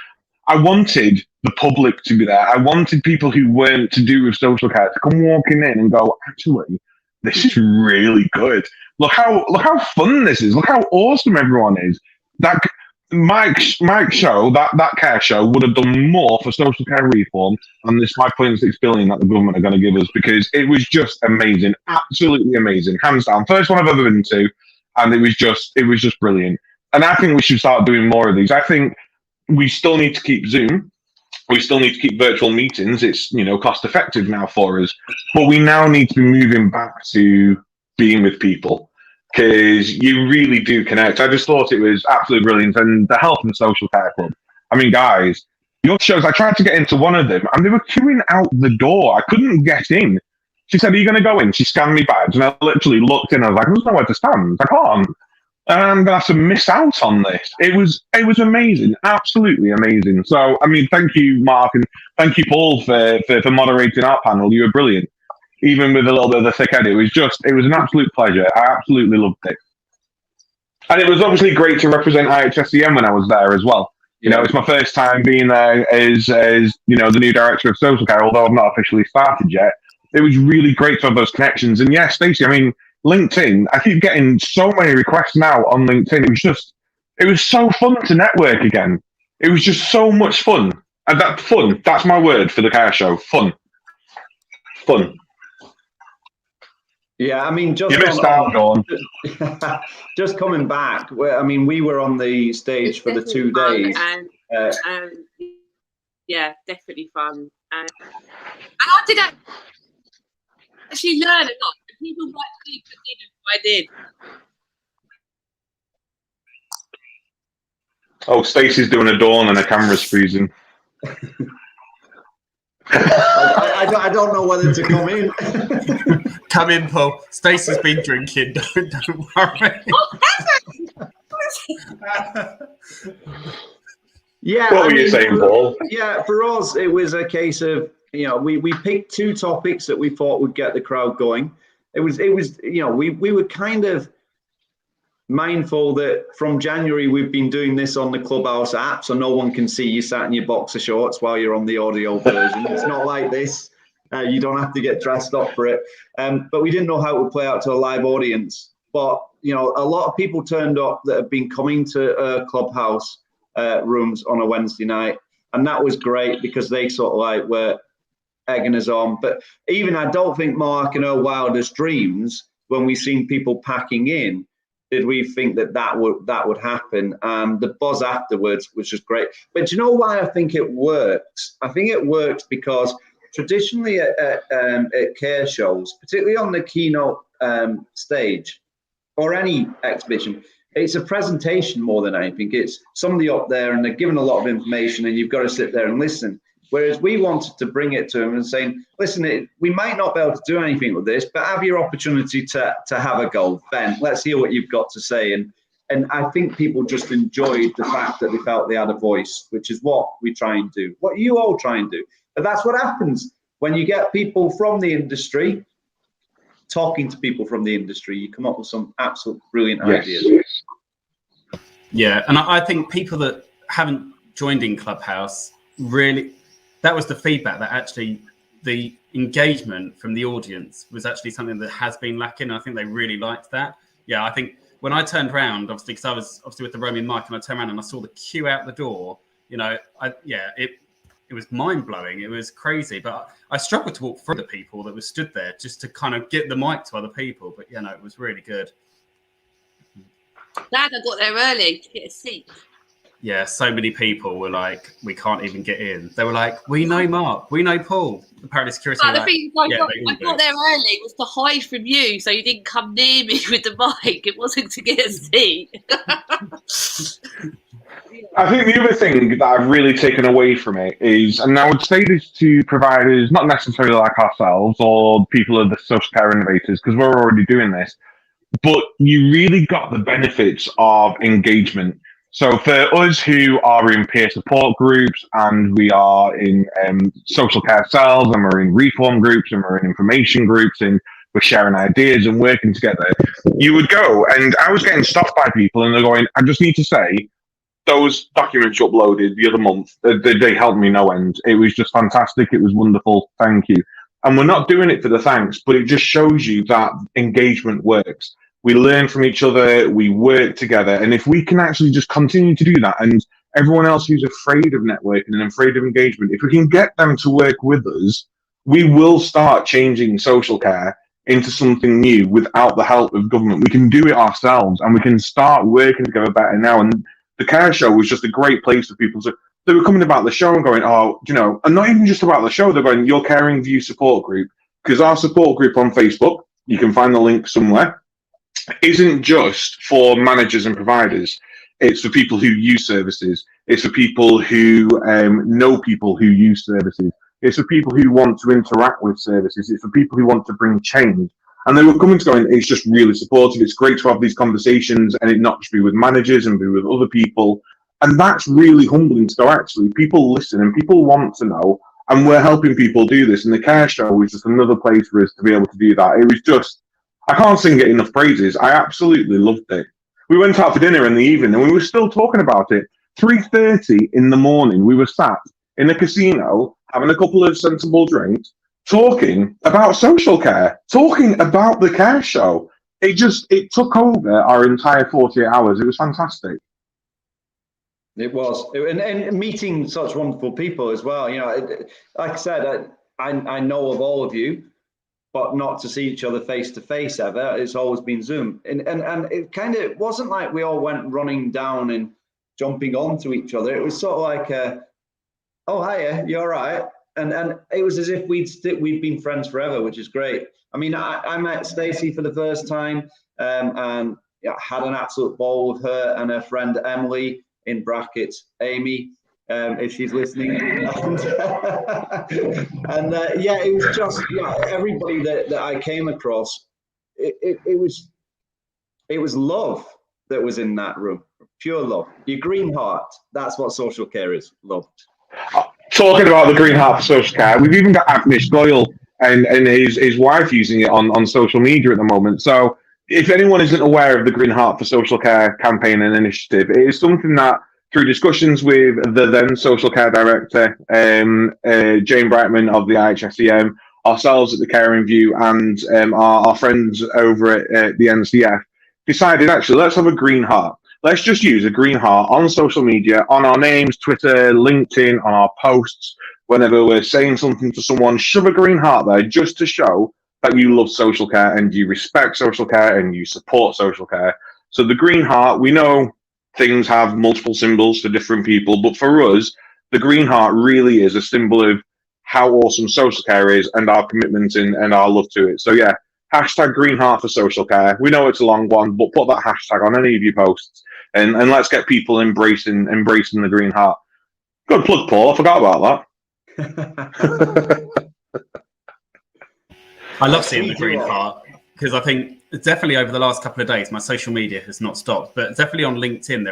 I wanted the public to be there. I wanted people who weren't to do with social care to come walking in and go, actually, this is really good. Look how fun this is. Look how awesome everyone is. That Mike's show, that care show, would have done more for social care reform than this 5.6 billion that the government are going to give us, because it was just amazing, absolutely amazing, hands down. First one I've ever been to, and it was just brilliant. And I think we should start doing more of these. I think we still need to keep Zoom. We still need to keep virtual meetings. It's cost effective now for us, but we now need to be moving back to being with people, because you really do connect. I just thought it was absolutely brilliant. And the Health and Social Care Club, I mean, guys, your shows, I tried to get into one of them, and they were queuing out the door. I couldn't get in. She said, "Are you going to go in?" She scanned me badge, and I literally looked in. I was like, "There's nowhere to stand. I can't. And I'm going to have to miss out on this." It was amazing, absolutely amazing. So, I mean, thank you, Mark, and thank you, Paul, for moderating our panel. You were brilliant, even with a little bit of a thick head. It was an absolute pleasure. I absolutely loved it, and it was obviously great to represent IHSCM when I was there as well. You know, it's my first time being there as you know, the new director of social care, although I've not officially started yet. It was really great to have those connections. And yeah, Stacey, I mean, LinkedIn, I keep getting so many requests now on LinkedIn. It was so fun to network again. It was just so much fun. And that's my word for the car show. Fun. Yeah, I mean, just you missed out, Dawn. Just coming back. I mean, we were on the stage for the 2 days. Yeah, definitely fun. And I did actually learn a lot. People might think I did. Oh, Stacey's doing a Dawn and her camera's freezing. I don't know whether to come in. Come in, Paul. Stacey's been drinking. Don't worry. Yeah. What were you saying, Paul? Yeah, for us, it was a case of, you know, we picked 2 topics that we thought would get the crowd going. It was, you know, we were kind of mindful that from January we've been doing this on the Clubhouse app, so no one can see you sat in your boxer shorts while you're on the audio version. It's not like this. You don't have to get dressed up for it. But we didn't know how it would play out to a live audience. But, you know, a lot of people turned up that have been coming to Clubhouse rooms on a Wednesday night. And that was great because they sort of like were egging us on. But even I don't think, Mark, in our wildest dreams, when we seen people packing in, did we think that would happen. The buzz afterwards was just great. But do you know why I think it works? I think it works because traditionally at care shows, particularly on the keynote stage or any exhibition, it's a presentation more than anything. It's somebody up there and they're giving a lot of information and you've got to sit there and listen. Whereas we wanted to bring it to them and saying, listen, we might not be able to do anything with this, but have your opportunity to have a go. Ben, let's hear what you've got to say. And I think people just enjoyed the fact that they felt they had a voice, which is what we try and do, what you all try and do. But that's what happens when you get people from the industry talking to people from the industry. You come up with some absolute brilliant ideas. Yeah, and I think people that haven't joined in Clubhouse really, that was the feedback, that actually the engagement from the audience was actually something that has been lacking. I think they really liked that. Yeah, I think when I turned around, obviously, because I was obviously with the roaming mic, and I turned around and I saw the queue out the door, you know, it was mind-blowing. It was crazy. But I struggled to walk through the people that were stood there just to kind of get the mic to other people. But, you know, it was really good. Glad I got there early to get a seat. Yeah, so many people were like, we can't even get in. They were like, we know Mark, we know Paul. Apparently security But the thing is, I got there early. It was to hide from you, so you didn't come near me with the mic. It wasn't to get a seat. I think the other thing that I've really taken away from it is, and I would say this to providers, not necessarily like ourselves or people of the social care innovators, because we're already doing this, but you really got the benefits of engagement. So for us who are in peer support groups and we are in social care cells and we're in reform groups and we're in information groups and we're sharing ideas and working together, you would go, and I was getting stopped by people and they're going, I just need to say, those documents you uploaded the other month, they helped me no end. It was just fantastic. It was wonderful. Thank you. And we're not doing it for the thanks, but it just shows you that engagement works. We learn from each other, we work together. And if we can actually just continue to do that, and everyone else who's afraid of networking and afraid of engagement, if we can get them to work with us, we will start changing social care into something new without the help of government. We can do it ourselves and we can start working together better now. And the care show was just a great place for people to, they were coming about the show and going, oh, you know, and not even just about the show, they're going, your Caring View support group, because our support group on Facebook, you can find the link somewhere, isn't just for managers and providers. It's for people who use services. It's for people who know people who use services. It's for people who want to interact with services. It's for people who want to bring change. And they were coming to go, and it's just really supportive. It's great to have these conversations and it not just be with managers and be with other people. And that's really humbling to go, actually, people listen and people want to know, and we're helping people do this. And the Care Show was just another place for us to be able to do that. It was just, I can't sing it enough praises. I absolutely loved it. We went out for dinner in the evening and we were still talking about it. 3:30 in the morning, we were sat in a casino having a couple of sensible drinks, talking about social care, talking about the Care Show. It took over our entire 48 hours. It was fantastic. It was, and meeting such wonderful people as well. You know, like I said, I know of all of you, but not to see each other face to face ever. It's always been Zoom, and it kind of wasn't like we all went running down and jumping onto each other. It was sort of like, oh hiya, you all right? And it was as if we'd been friends forever, which is great. I mean, I met Stacey for the first time, and had an absolute ball with her and her friend Emily, in brackets Amy, if she's listening. And it was just everybody that I came across. It was love that was in that room, pure love. Your green heart. That's what social care is. Love. Talking about the green heart for social care, we've even got Agnish Goyle and his wife using it on social media at the moment. So if anyone isn't aware of the Green Heart for Social Care campaign and initiative, it is something that, through discussions with the then social care director, Jane Brightman of the IHSEM, ourselves at the Caring View, and our friends over at the NCF, decided, actually, let's have a green heart. Let's just use a green heart on social media, on our names, Twitter, LinkedIn, on our posts. Whenever we're saying something to someone, shove a green heart there just to show that you love social care and you respect social care and you support social care. So the green heart, we know things have multiple symbols for different people, but for us, the green heart really is a symbol of how awesome social care is and our commitment and our love to it. So yeah, hashtag green heart for social care. We know it's a long one, but put that hashtag on any of your posts and let's get people embracing the green heart. Good plug, Paul. I forgot about that. I love seeing the green heart because I think definitely over the last couple of days, my social media has not stopped, but definitely on LinkedIn,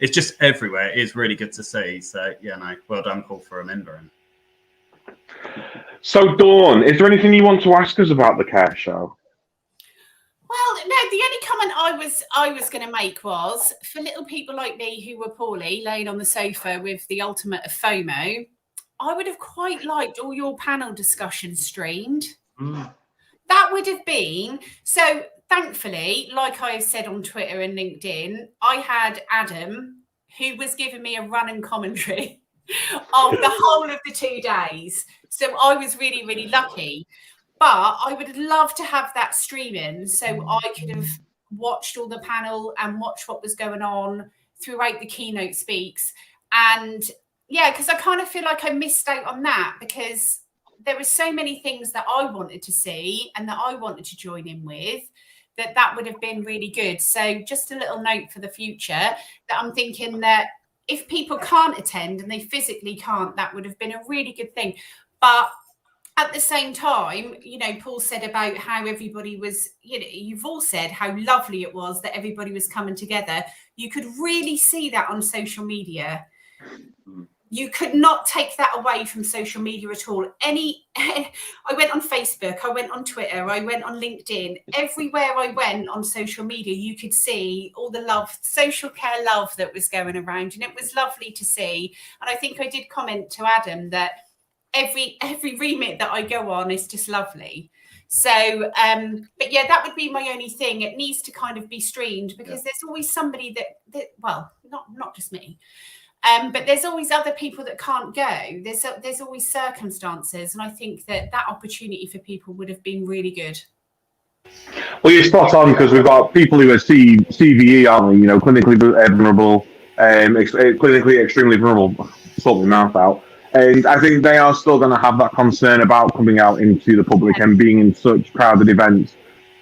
it's just everywhere. It is really good to see. So yeah, no, well done, Paul, for remembering. So Dawn, is there anything you want to ask us about the Care Show? Well, no, the only comment I was going to make was, for little people like me who were poorly, laying on the sofa with the ultimate of FOMO, I would have quite liked all your panel discussions streamed. That would have been, so thankfully, like I said on Twitter and LinkedIn, I had Adam, who was giving me a run and commentary of the whole of the 2 days. So I was really, really lucky. But I would love to have that streaming so I could have watched all the panel and watched what was going on throughout the keynote speaks. And yeah, because I kind of feel like I missed out on that because there were so many things that I wanted to see and that I wanted to join in with, that would have been really good. So just a little note for the future that I'm thinking that if people can't attend and they physically can't, that would have been a really good thing. But at the same time, you know, Paul said about how everybody was, you know, you've all said how lovely it was that everybody was coming together. You could really see that on social media. You could not take that away from social media at all. I went on Facebook, I went on Twitter, I went on LinkedIn. Everywhere I went on social media, you could see all the love, social care love that was going around. And it was lovely to see. And I think I did comment to Adam that every remit that I go on is just lovely. So, but yeah, that would be my only thing. It needs to kind of be streamed because there's always somebody that well, not just me. But there's always other people that can't go. There's always circumstances. And I think that opportunity for people would have been really good. Well, you're spot on because we've got people who are CVE, aren't we? You know, clinically vulnerable, clinically extremely vulnerable. Sort my mouth out. And I think they are still going to have that concern about coming out into the public and being in such crowded events.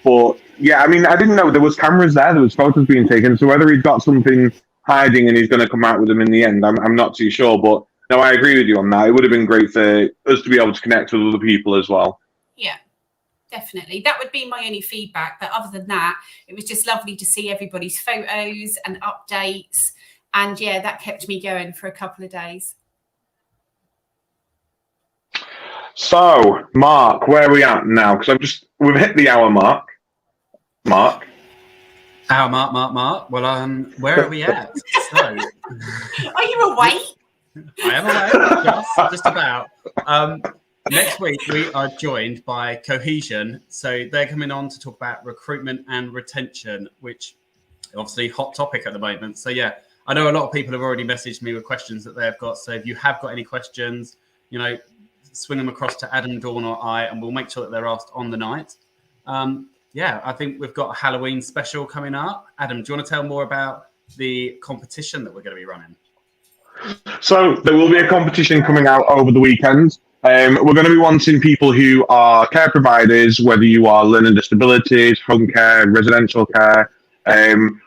But yeah, I mean, I didn't know there was cameras there. There was photos being taken. So whether he's got something hiding and he's going to come out with them in the end. I'm not too sure, but no, I agree with you on that. It would have been great for us to be able to connect with other people as well. Yeah, definitely. That would be my only feedback. But other than that, it was just lovely to see everybody's photos and updates. And yeah, that kept me going for a couple of days. So, Mark, where are we at now? Because we've hit the hour mark. Mark. Our Mark. Well, where are we at? So, Are you awake? I am awake, just about. Next week, we are joined by Cohesion. So they're coming on to talk about recruitment and retention, which obviously hot topic at the moment. So yeah, I know a lot of people have already messaged me with questions that they've got. So if you have got any questions, swing them across to Adam, Dawn, or I, and we'll make sure that they're asked on the night. Yeah, I think we've got a Halloween special coming up. Adam, do you want to tell more about the competition that we're going to be running? So there will be a competition coming out over the weekend. We're going to be wanting people who are care providers, whether you are learning disabilities, home care, residential care. And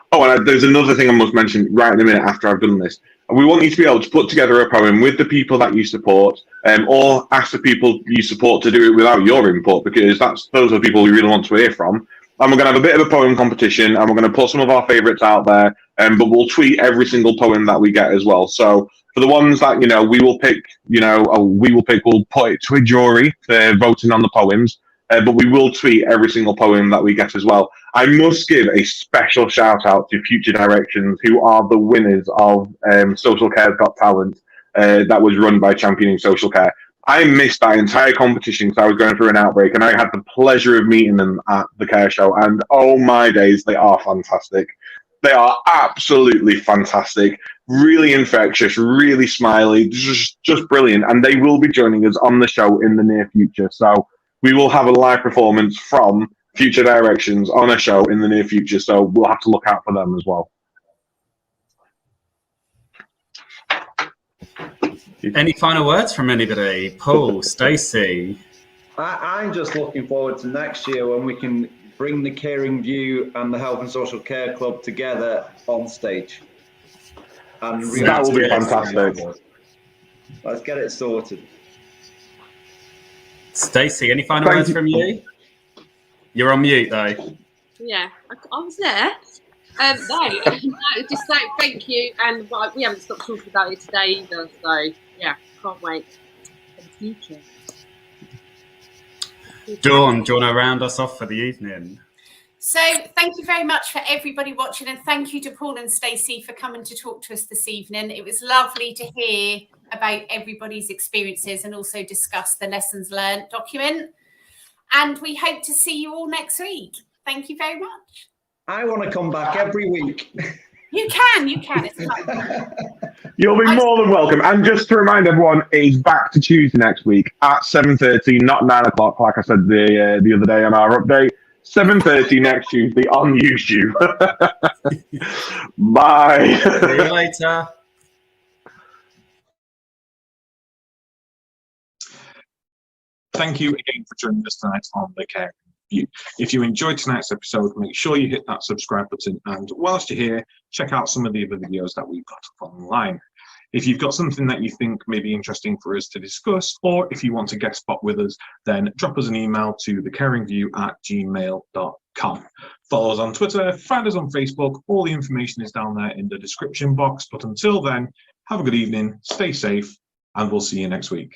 there's another thing I must mention right in a minute after I've done this. We want you to be able to put together a poem with the people that you support, or ask the people you support to do it without your input, because those are the people we really want to hear from. And we're going to have a bit of a poem competition, and we're going to put some of our favourites out there, but we'll tweet every single poem that we get as well. So for the ones that, we will pick, we'll put it to a jury for voting on the poems, but we will tweet every single poem that we get as well. I must give a special shout out to Future Directions, who are the winners of Social Care's Got Talent that was run by Championing Social Care. I missed that entire competition because I was going through an outbreak, and I had the pleasure of meeting them at the Care Show, and oh my days, they are fantastic. They are absolutely fantastic, really infectious, really smiley, just brilliant, and they will be joining us on the show in the near future. So we will have a live performance from Future Directions on a show in the near future, so we'll have to look out for them as well. Any final words from anybody? Paul, Stacey? I'm just looking forward to next year when we can bring the Caring View and the Health and Social Care Club together on stage. And that will be fantastic. Let's get it sorted. Stacey, any final words from you? You're on mute, though. Yeah, I was there. No, just say thank you, and we haven't stopped talking about it today either. So yeah, can't wait for the future. Dawn, do you want to round us off for the evening? So thank you very much for everybody watching, and thank you to Paul and Stacey for coming to talk to us this evening. It was lovely to hear about everybody's experiences and also discuss the lessons learned document. And we hope to see you all next week. Thank you very much. I want to come back every week. You can. It's fun. You'll be more than welcome. And just to remind everyone, it's back to Tuesday next week at 7:30, not 9 o'clock, like I said the other day on our update. 7:30 next Tuesday on YouTube. Bye. See you later. Thank you again for joining us tonight on The Caring View. If you enjoyed tonight's episode, make sure you hit that subscribe button, and whilst you're here, check out some of the other videos that we've got up online. If you've got something that you think may be interesting for us to discuss, or if you want to guest spot with us, then drop us an email to thecaringview@gmail.com. Follow us on Twitter, find us on Facebook, all the information is down there in the description box. But until then, have a good evening, stay safe, and we'll see you next week.